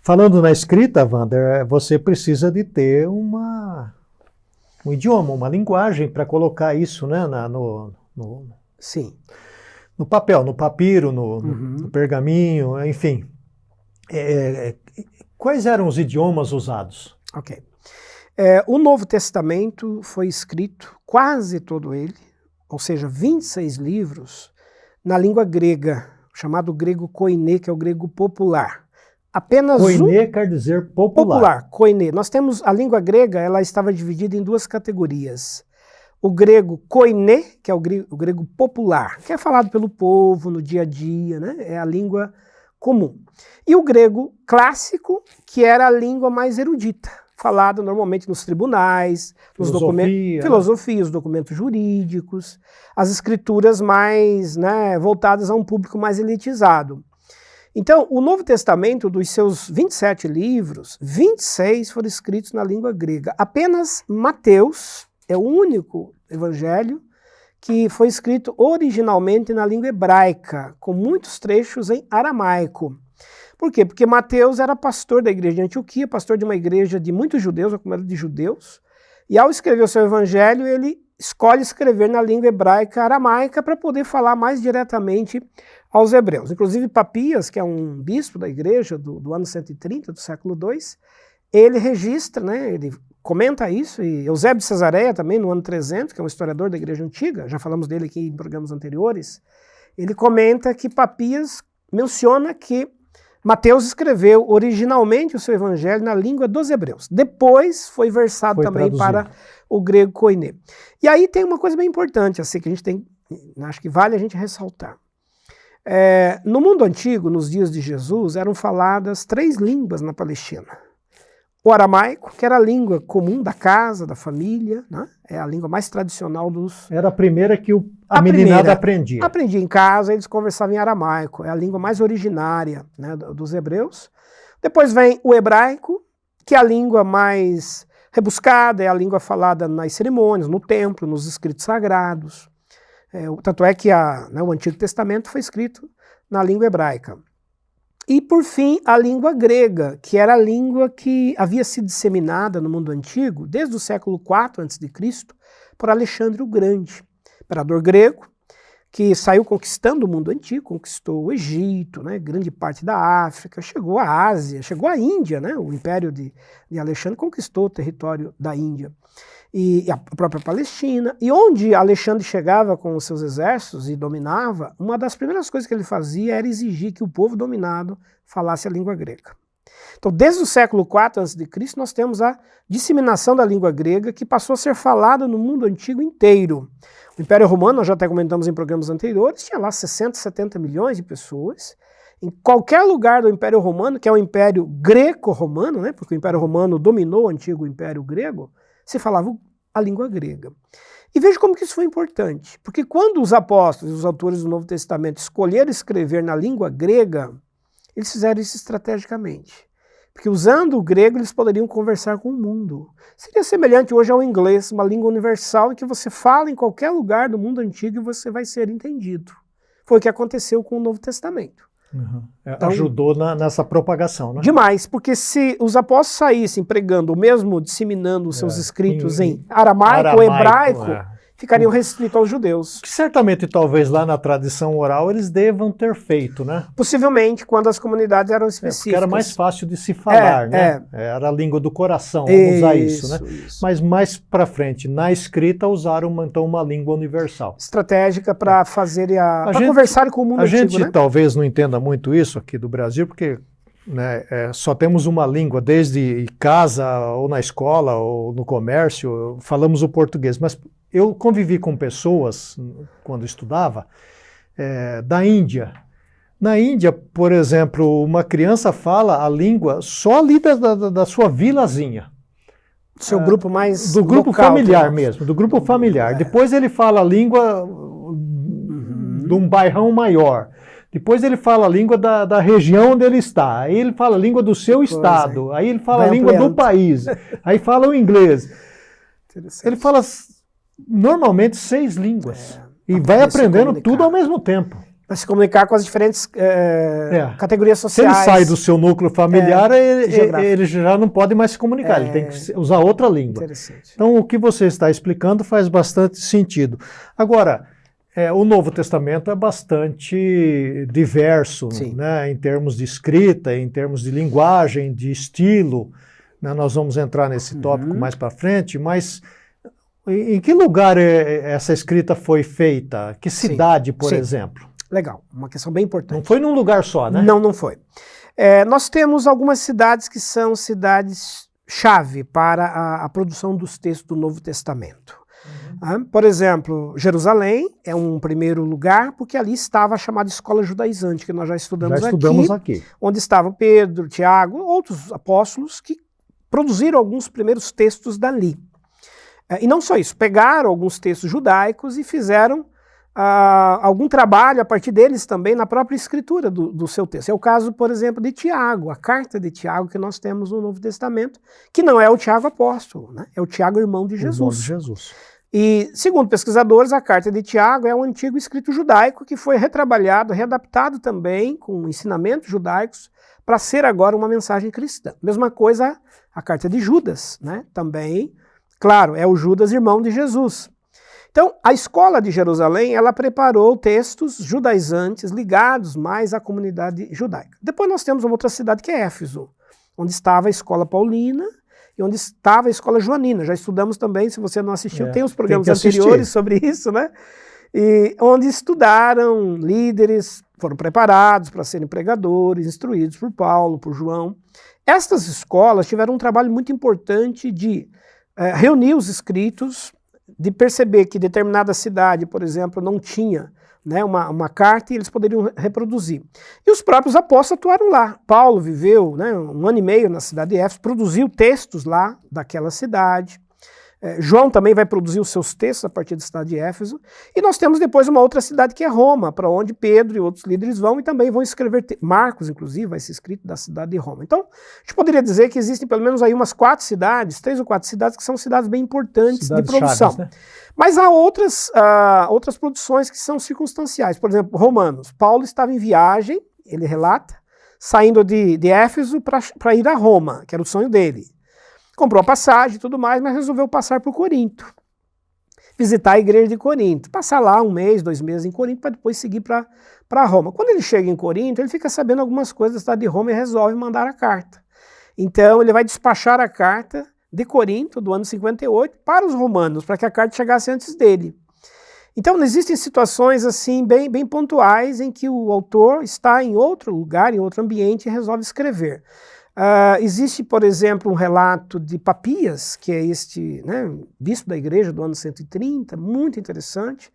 Falando na escrita, Wander, você precisa de ter um idioma, uma linguagem para colocar isso, né, Sim. no papel, no papiro, no pergaminho, enfim. Quais eram os idiomas usados? Ok. O Novo Testamento foi escrito, quase todo ele, ou seja, 26 livros, na língua grega, chamado grego koiné, que é o grego popular. Apenas Koiné quer dizer popular. Koiné. Nós temos a língua grega, ela estava dividida em duas categorias. O grego koiné, que é o grego popular, que é falado pelo povo no dia a dia, né? É a língua comum. E o grego clássico, que era a língua mais erudita, falada normalmente nos tribunais, nos documentos, filosofia, os documentos jurídicos, as escrituras mais, né, voltadas a um público mais elitizado. Então, o Novo Testamento, dos seus 27 livros, 26 foram escritos na língua grega. Apenas Mateus é o único evangelho que foi escrito originalmente na língua hebraica, com muitos trechos em aramaico. Por quê? Porque Mateus era pastor da igreja de Antioquia, pastor de uma igreja de muitos judeus, uma comunidade de judeus, e ao escrever o seu evangelho, ele escolhe escrever na língua hebraica aramaica para poder falar mais diretamente aos hebreus. Inclusive Papias, que é um bispo da igreja do ano 130, do século II, ele registra, né, ele comenta isso, e Eusébio de Cesareia também, no ano 300, que é um historiador da igreja antiga, já falamos dele aqui em programas anteriores, ele comenta que Papias menciona que Mateus escreveu originalmente o seu evangelho na língua dos hebreus. Depois foi versado também traduzido para o grego koiné. E aí tem uma coisa bem importante, assim, que a gente tem, acho que vale a gente ressaltar. No mundo antigo, nos dias de Jesus, eram faladas 3 línguas na Palestina. O aramaico, que era a língua comum da casa, da família, né? É a língua mais tradicional dos... Era a primeira que a meninada aprendia. Aprendia em casa, eles conversavam em aramaico, é a língua mais originária, né, dos hebreus. Depois vem o hebraico, que é a língua mais rebuscada, é a língua falada nas cerimônias, no templo, nos escritos sagrados. Tanto é que o Antigo Testamento foi escrito na língua hebraica. E, por fim, a língua grega, que era a língua que havia sido disseminada no mundo antigo, desde o século IV a.C., por Alexandre o Grande, imperador grego, que saiu conquistando o mundo antigo, conquistou o Egito, né, grande parte da África, chegou à Ásia, chegou à Índia, né, o império de Alexandre conquistou o território da Índia. E a própria Palestina, e onde Alexandre chegava com os seus exércitos e dominava, uma das primeiras coisas que ele fazia era exigir que o povo dominado falasse a língua grega. Então, desde o século IV a.C., nós temos a disseminação da língua grega, que passou a ser falada no mundo antigo inteiro. O Império Romano, nós já até comentamos em programas anteriores, tinha lá 60, 70 milhões de pessoas. Em qualquer lugar do Império Romano, que é o Império Greco-Romano, né, porque o Império Romano dominou o antigo Império Grego, se falava a língua grega. E veja como que isso foi importante, porque quando os apóstolos e os autores do Novo Testamento escolheram escrever na língua grega, eles fizeram isso estrategicamente. Porque usando o grego, eles poderiam conversar com o mundo. Seria semelhante hoje ao inglês, uma língua universal em que você fala em qualquer lugar do mundo antigo e você vai ser entendido. Foi o que aconteceu com o Novo Testamento. Uhum. Então, ajudou nessa propagação, né? Demais, porque se os apóstolos saíssem pregando, ou mesmo disseminando os seus escritos em aramaico ou hebraico, ficariam restritos aos judeus. Que certamente, talvez lá na tradição oral, eles devam ter feito, né? Possivelmente, quando as comunidades eram específicas. Porque era mais fácil de se falar, né? Era a língua do coração, vamos usar isso, né? Isso. Mas mais para frente, na escrita, usaram então uma língua universal. Estratégica para fazer para conversar com o mundo antigo, A gente talvez não entenda muito isso aqui do Brasil, porque né, só temos uma língua, desde casa, ou na escola, ou no comércio, falamos o português, mas eu convivi com pessoas, quando estudava, da Índia. Na Índia, por exemplo, uma criança fala a língua só ali da sua vilazinha. Seu grupo mais do grupo local, familiar mesmo, do grupo familiar. Depois ele fala a língua de um bairrão maior. Depois ele fala a língua da região onde ele está. Aí ele fala a língua do seu estado. Aí ele fala a língua do país. Aí fala o inglês. Ele fala normalmente 6 línguas. E vai aprendendo tudo ao mesmo tempo. Para se comunicar com as diferentes categorias Se sociais. ele sai do seu núcleo familiar, ele já não pode mais se comunicar, ele tem que usar outra língua. Interessante. Então, o que você está explicando faz bastante sentido. Agora, o Novo Testamento é bastante diverso, né, em termos de escrita, em termos de linguagem, de estilo. Né, nós vamos entrar nesse tópico mais para frente, mas em que lugar essa escrita foi feita? Que cidade, por exemplo? Legal, uma questão bem importante. Não foi num lugar só, né? Não foi. Nós temos algumas cidades que são cidades-chave para a produção dos textos do Novo Testamento. Por exemplo, Jerusalém é um primeiro lugar, porque ali estava a chamada escola judaizante, que nós já estudamos aqui, onde estavam Pedro, Tiago, outros apóstolos que produziram alguns primeiros textos dali. E não só isso, pegaram alguns textos judaicos e fizeram algum trabalho a partir deles também na própria escritura do seu texto. É o caso, por exemplo, de Tiago, a carta de Tiago que nós temos no Novo Testamento, que não é o Tiago apóstolo, né? É o Tiago irmão de Jesus. Irmão de Jesus. E, segundo pesquisadores, a carta de Tiago é um antigo escrito judaico que foi retrabalhado, readaptado também com ensinamentos judaicos para ser agora uma mensagem cristã. Mesma coisa a carta de Judas, né? Também, claro, é o Judas irmão de Jesus. Então, a escola de Jerusalém, ela preparou textos judaizantes ligados mais à comunidade judaica. Depois nós temos uma outra cidade que é Éfeso, onde estava a escola paulina e onde estava a escola joanina. Já estudamos também, se você não assistiu, tem os programas anteriores sobre isso, né? E onde estudaram líderes, foram preparados para serem pregadores, instruídos por Paulo, por João. Estas escolas tiveram um trabalho muito importante de reunir os escritos, de perceber que determinada cidade, por exemplo, não tinha, né, uma carta e eles poderiam reproduzir. E os próprios apóstolos atuaram lá. Paulo viveu, né, 1 ano e meio na cidade de Éfeso, produziu textos lá daquela cidade. João também vai produzir os seus textos a partir da cidade de Éfeso. E nós temos depois uma outra cidade que é Roma, para onde Pedro e outros líderes vão e também vão escrever. Marcos, inclusive, vai ser escrito da cidade de Roma. Então, a gente poderia dizer que existem pelo menos aí umas 4 cidades, 3 ou 4 cidades que são cidades bem importantes de produção. Chaves, né? Mas há outras produções que são circunstanciais. Por exemplo, Romanos. Paulo estava em viagem, ele relata, saindo de Éfeso para ir a Roma, que era o sonho dele. Comprou a passagem e tudo mais, mas resolveu passar por Corinto. Visitar a igreja de Corinto. Passar lá 1 mês, 2 meses em Corinto, para depois seguir para Roma. Quando ele chega em Corinto, ele fica sabendo algumas coisas da cidade de Roma e resolve mandar a carta. Então, ele vai despachar a carta de Corinto, do ano 58, para os romanos, para que a carta chegasse antes dele. Então, existem situações assim bem pontuais em que o autor está em outro lugar, em outro ambiente e resolve escrever. Existe, por exemplo, um relato de Papias, que é este, né, bispo da igreja do ano 130, muito interessante.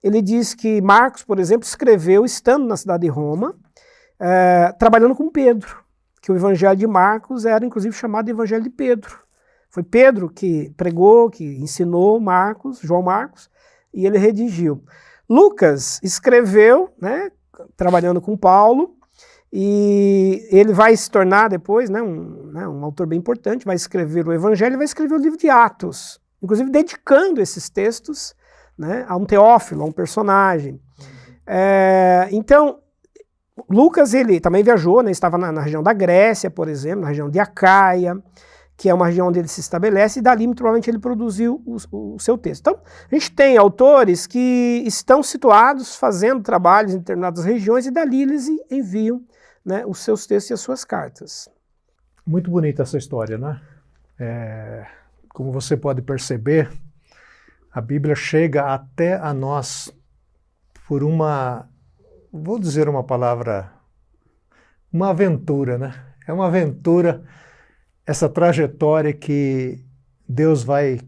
Ele diz que Marcos, por exemplo, escreveu estando na cidade de Roma, trabalhando com Pedro, que o evangelho de Marcos era inclusive chamado de evangelho de Pedro. Foi Pedro que pregou, que ensinou Marcos, João Marcos, e ele redigiu. Lucas escreveu, né, trabalhando com Paulo, e ele vai se tornar depois, né, um autor bem importante, vai escrever o Evangelho e vai escrever o livro de Atos, inclusive dedicando esses textos, né, a um Teófilo, a um personagem. Então, Lucas ele também viajou, né, estava na região da Grécia, por exemplo, na região de Acaia, que é uma região onde ele se estabelece, e dali provavelmente ele produziu o seu texto. Então, a gente tem autores que estão situados fazendo trabalhos em determinadas regiões e dali eles enviam, né, os seus textos e as suas cartas. Muito bonita essa história, né? Como você pode perceber, a Bíblia chega até a nós por vou dizer uma palavra, uma aventura, né? É uma aventura, essa trajetória que Deus vai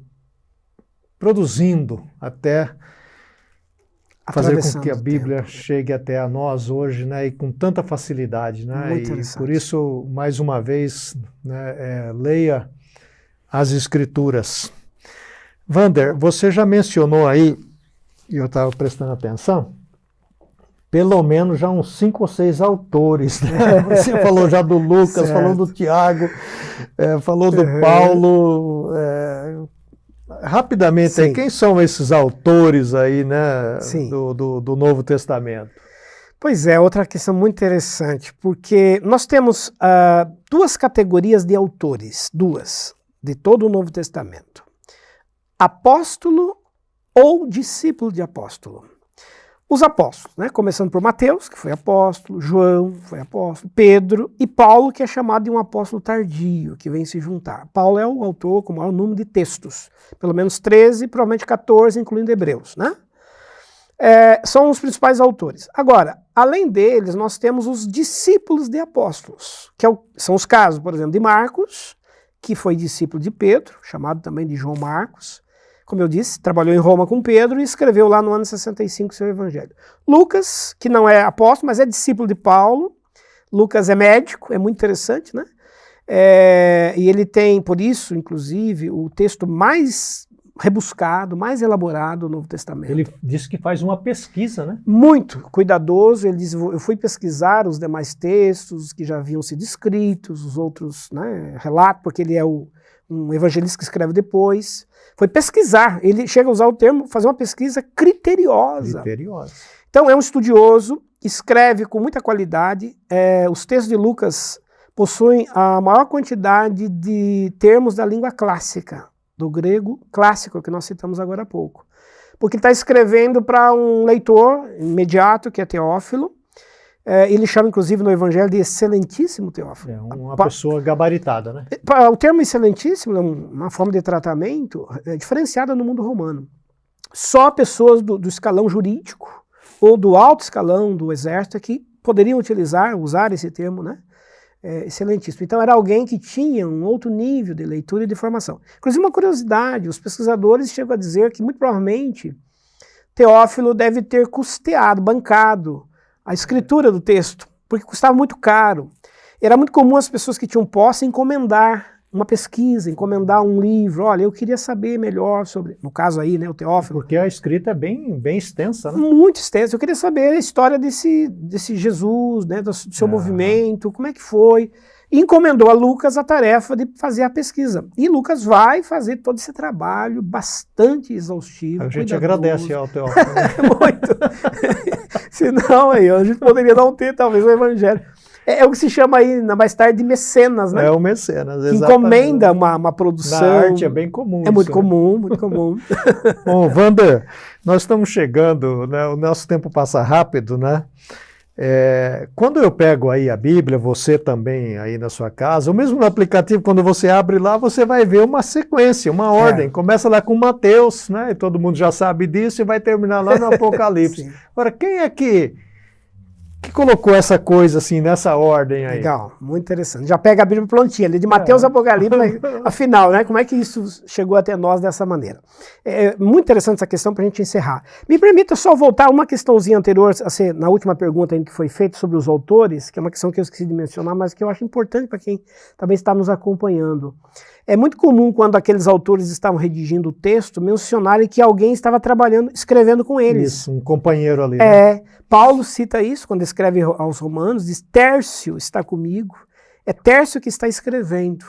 produzindo até fazer com que a Bíblia chegue até a nós hoje, né, e com tanta facilidade, né, e por isso, mais uma vez, né, leia as Escrituras. Wander, você já mencionou aí, e eu estava prestando atenção, pelo menos já uns 5 ou 6 autores, né? Você falou já do Lucas, falou do Tiago, falou do Paulo. Rapidamente, aí, quem são esses autores aí, né, do Novo Testamento? Pois é, outra questão muito interessante, porque nós temos duas categorias de autores, de todo o Novo Testamento. Apóstolo ou discípulo de apóstolo. Os apóstolos, né? Começando por Mateus, que foi apóstolo, João foi apóstolo, Pedro e Paulo, que é chamado de um apóstolo tardio, que vem se juntar. Paulo é o autor com o maior número de textos, pelo menos 13, provavelmente 14, incluindo Hebreus, né? São os principais autores. Agora, além deles, nós temos os discípulos de apóstolos, que são os casos, por exemplo, de Marcos, que foi discípulo de Pedro, chamado também de João Marcos. Como eu disse, trabalhou em Roma com Pedro e escreveu lá no ano 65 seu evangelho. Lucas, que não é apóstolo, mas é discípulo de Paulo. Lucas é médico, é muito interessante, né? E ele tem, por isso, inclusive, o texto mais rebuscado, mais elaborado do Novo Testamento. Ele disse que faz uma pesquisa, né? Muito cuidadoso. Ele diz, eu fui pesquisar os demais textos que já haviam sido escritos, os outros, né, relatos, porque ele é um evangelista que escreve depois. Foi pesquisar. Ele chega a usar o termo, fazer uma pesquisa criteriosa. Então é um estudioso, escreve com muita qualidade. Os textos de Lucas possuem a maior quantidade de termos da língua clássica, do grego clássico, que nós citamos agora há pouco. Porque ele está escrevendo para um leitor imediato, que é Teófilo. Ele chama, inclusive, no Evangelho de excelentíssimo Teófilo. É uma pessoa gabaritada, né? O termo excelentíssimo é uma forma de tratamento diferenciada no mundo romano. Só pessoas do escalão jurídico ou do alto escalão do exército é que poderiam usar esse termo, né? Excelentíssimo. Então era alguém que tinha um outro nível de leitura e de formação. Inclusive uma curiosidade, os pesquisadores chegam a dizer que muito provavelmente Teófilo deve ter custeado, bancado a escritura do texto, porque custava muito caro. Era muito comum as pessoas que tinham posse encomendar uma pesquisa, encomendar um livro. Olha, eu queria saber melhor sobre, no caso aí, né, o Teófilo. Porque a escrita é bem extensa, né? Muito extensa. Eu queria saber a história desse Jesus, né, do seu movimento, como é que foi. E encomendou a Lucas a tarefa de fazer a pesquisa. E Lucas vai fazer todo esse trabalho bastante exaustivo. A gente agradece ao Teófilo. Muito. Senão, aí, a gente poderia não ter, talvez, o evangelho. É o que se chama aí, mais tarde, de mecenas, né? É o mecenas, exatamente. Encomenda uma produção. Na arte é bem comum. É muito comum, muito comum. Bom, Wander, nós estamos chegando, né? O nosso tempo passa rápido, né? Quando eu pego aí a Bíblia, você também aí na sua casa, ou mesmo no aplicativo, quando você abre lá, você vai ver uma sequência, uma ordem. Começa lá com Mateus, né? E todo mundo já sabe disso, e vai terminar lá no Apocalipse. Agora, quem é que colocou essa coisa assim, nessa ordem aí? Legal, muito interessante. Já pega a Bíblia prontinha, ali de Mateus Apocalipse, afinal, né? Como é que isso chegou até nós dessa maneira? É muito interessante essa questão para a gente encerrar. Me permita só voltar uma questãozinha anterior, assim, na última pergunta que foi feita sobre os autores, que é uma questão que eu esqueci de mencionar, mas que eu acho importante para quem também está nos acompanhando. É muito comum, quando aqueles autores estavam redigindo o texto, mencionarem que alguém estava escrevendo com eles. Isso, um companheiro ali. Né? Paulo cita isso quando escreve aos Romanos, diz: Tércio está comigo, é Tércio que está escrevendo.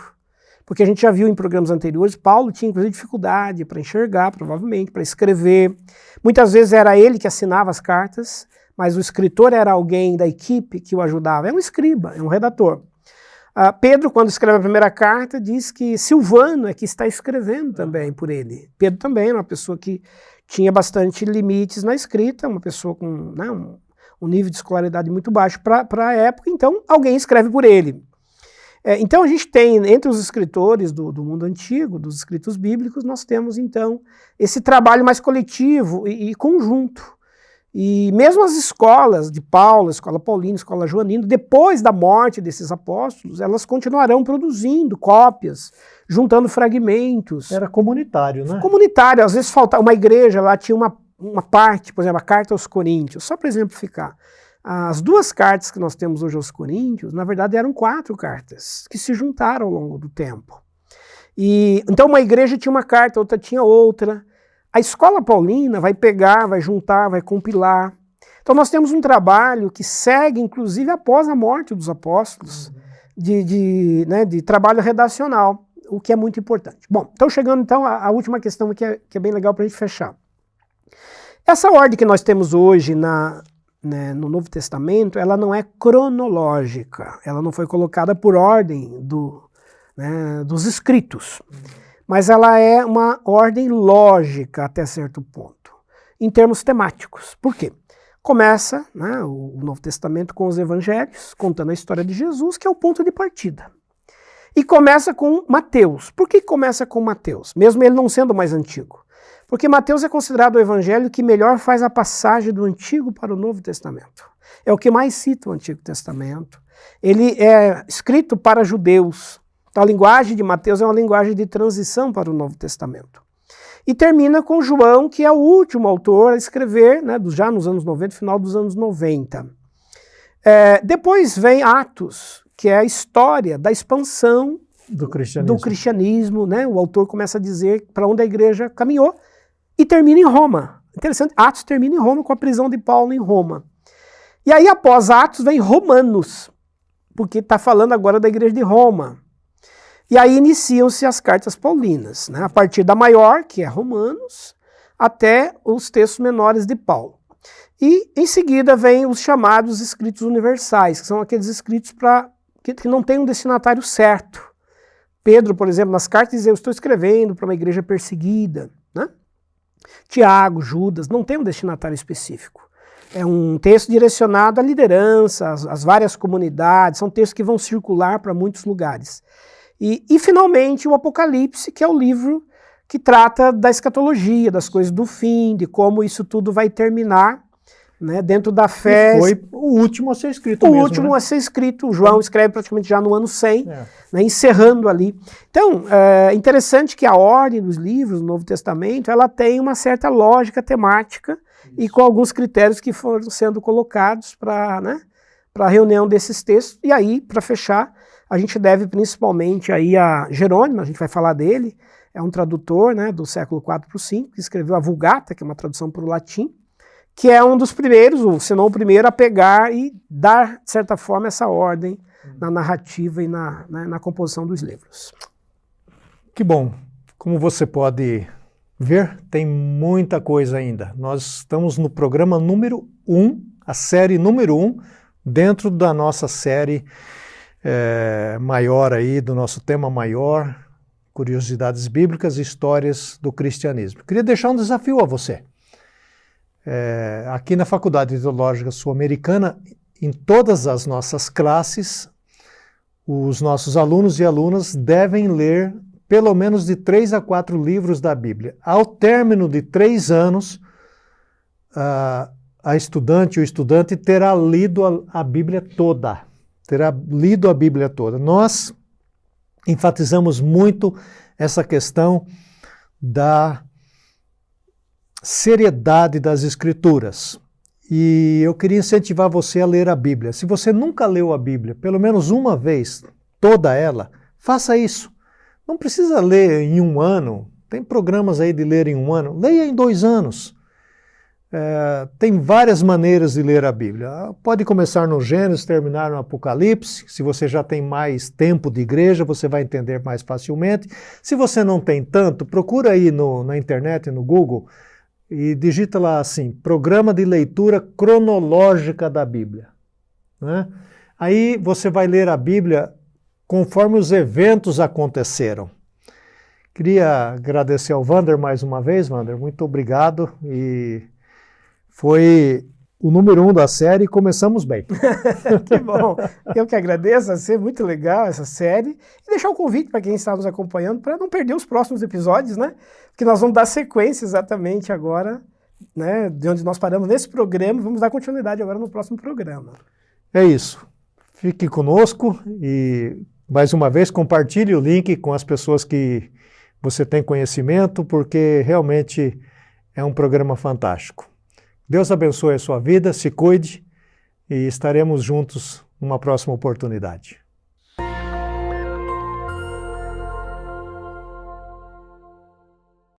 Porque a gente já viu em programas anteriores, Paulo tinha inclusive dificuldade para enxergar, provavelmente, para escrever. Muitas vezes era ele que assinava as cartas, mas o escritor era alguém da equipe que o ajudava. É um escriba, é um redator. Pedro, quando escreve a primeira carta, diz que Silvano é que está escrevendo também por ele. Pedro também era uma pessoa que tinha bastante limites na escrita, uma pessoa com, né, um nível de escolaridade muito baixo para a época, então alguém escreve por ele. Então a gente tem, entre os escritores do mundo antigo, dos escritos bíblicos, nós temos então esse trabalho mais coletivo e conjunto. E mesmo as escolas de Paulo, a escola paulina, a escola joanina, depois da morte desses apóstolos, elas continuarão produzindo cópias, juntando fragmentos. Era comunitário, né? Comunitário. Às vezes faltava uma igreja, lá tinha uma parte, por exemplo, a carta aos Coríntios. Só para exemplificar, as duas cartas que nós temos hoje aos Coríntios, na verdade eram 4 cartas, que se juntaram ao longo do tempo. Então uma igreja tinha uma carta, outra tinha outra. A escola paulina vai pegar, vai juntar, vai compilar. Então nós temos um trabalho que segue, inclusive, após a morte dos apóstolos, de trabalho redacional, o que é muito importante. Bom, então chegando então à última questão que é bem legal para a gente fechar. Essa ordem que nós temos hoje né, no Novo Testamento, ela não é cronológica, ela não foi colocada por ordem dos escritos, mas ela é uma ordem lógica até certo ponto, em termos temáticos. Por quê? Começa, né, o Novo Testamento com os evangelhos, contando a história de Jesus, que é o ponto de partida. E começa com Mateus. Por que começa com Mateus? Mesmo ele não sendo mais antigo. Porque Mateus é considerado o evangelho que melhor faz a passagem do Antigo para o Novo Testamento. É o que mais cita o Antigo Testamento. Ele é escrito para judeus. Então a linguagem de Mateus é uma linguagem de transição para o Novo Testamento. E termina com João, que é o último autor a escrever, né, já nos anos 90, final dos anos 90. Depois vem Atos, que é a história da expansão do cristianismo, né? O autor começa a dizer para onde a igreja caminhou e termina em Roma. Interessante, Atos termina em Roma com a prisão de Paulo em Roma. E aí após Atos vem Romanos, porque está falando agora da igreja de Roma. E aí iniciam-se as cartas paulinas, né? A partir da maior, que é Romanos, até os textos menores de Paulo. E em seguida vem os chamados escritos universais, que são aqueles escritos que não têm um destinatário certo. Pedro, por exemplo, nas cartas diz: eu estou escrevendo para uma igreja perseguida. Né? Tiago, Judas, não tem um destinatário específico. É um texto direcionado à liderança, às várias comunidades, são textos que vão circular para muitos lugares. E finalmente o Apocalipse, que é o livro que trata da escatologia, das coisas do fim, de como isso tudo vai terminar, né, dentro da fé. E foi o último a ser escrito o mesmo, último, né? a ser escrito. O João escreve praticamente já no ano 100, né, encerrando ali. Então, é interessante que a ordem dos livros do Novo Testamento, ela tem uma certa lógica temática e com alguns critérios que foram sendo colocados para, né, a reunião desses textos. E aí, para fechar, a gente deve principalmente aí a Jerônimo, a gente vai falar dele, é um tradutor, né, do século IV para o V, que escreveu a Vulgata, que é uma tradução para o latim, que é um dos primeiros, ou se não o primeiro, a pegar e dar, de certa forma, essa ordem na narrativa e na composição dos livros. Que bom. Como você pode ver, tem muita coisa ainda. Nós estamos no programa número 1, a série número 1, dentro da nossa série maior aí, do nosso tema maior, curiosidades bíblicas e histórias do cristianismo. Queria deixar um desafio a você. Aqui na Faculdade Teológica Sul-Americana, em todas as nossas classes, os nossos alunos e alunas devem ler pelo menos de 3 a 4 livros da Bíblia. Ao término de 3 anos, a estudante ou estudante terá lido a Bíblia toda. Terá lido a Bíblia toda. Nós enfatizamos muito essa questão da seriedade das Escrituras. E eu queria incentivar você a ler a Bíblia. Se você nunca leu a Bíblia, pelo menos uma vez, toda ela, faça isso. Não precisa ler em 1 ano. Tem programas aí de ler em 1 ano. Leia em 2 anos. Tem várias maneiras de ler a Bíblia. Pode começar no Gênesis, terminar no Apocalipse. Se você já tem mais tempo de igreja, você vai entender mais facilmente. Se você não tem tanto, procura aí na internet, no Google, e digita lá assim, Programa de Leitura Cronológica da Bíblia. Né? Aí você vai ler a Bíblia conforme os eventos aconteceram. Queria agradecer ao Wander mais uma vez. Wander, muito obrigado. E foi o número 1 da série e começamos bem. Que bom. Eu que agradeço, vai ser muito legal essa série. E deixar um convite para quem está nos acompanhando para não perder os próximos episódios, né? Porque nós vamos dar sequência exatamente agora, né? De onde nós paramos nesse programa, vamos dar continuidade agora no próximo programa. É isso. Fique conosco e, mais uma vez, compartilhe o link com as pessoas que você tem conhecimento, porque realmente é um programa fantástico. Deus abençoe a sua vida, se cuide e estaremos juntos numa próxima oportunidade.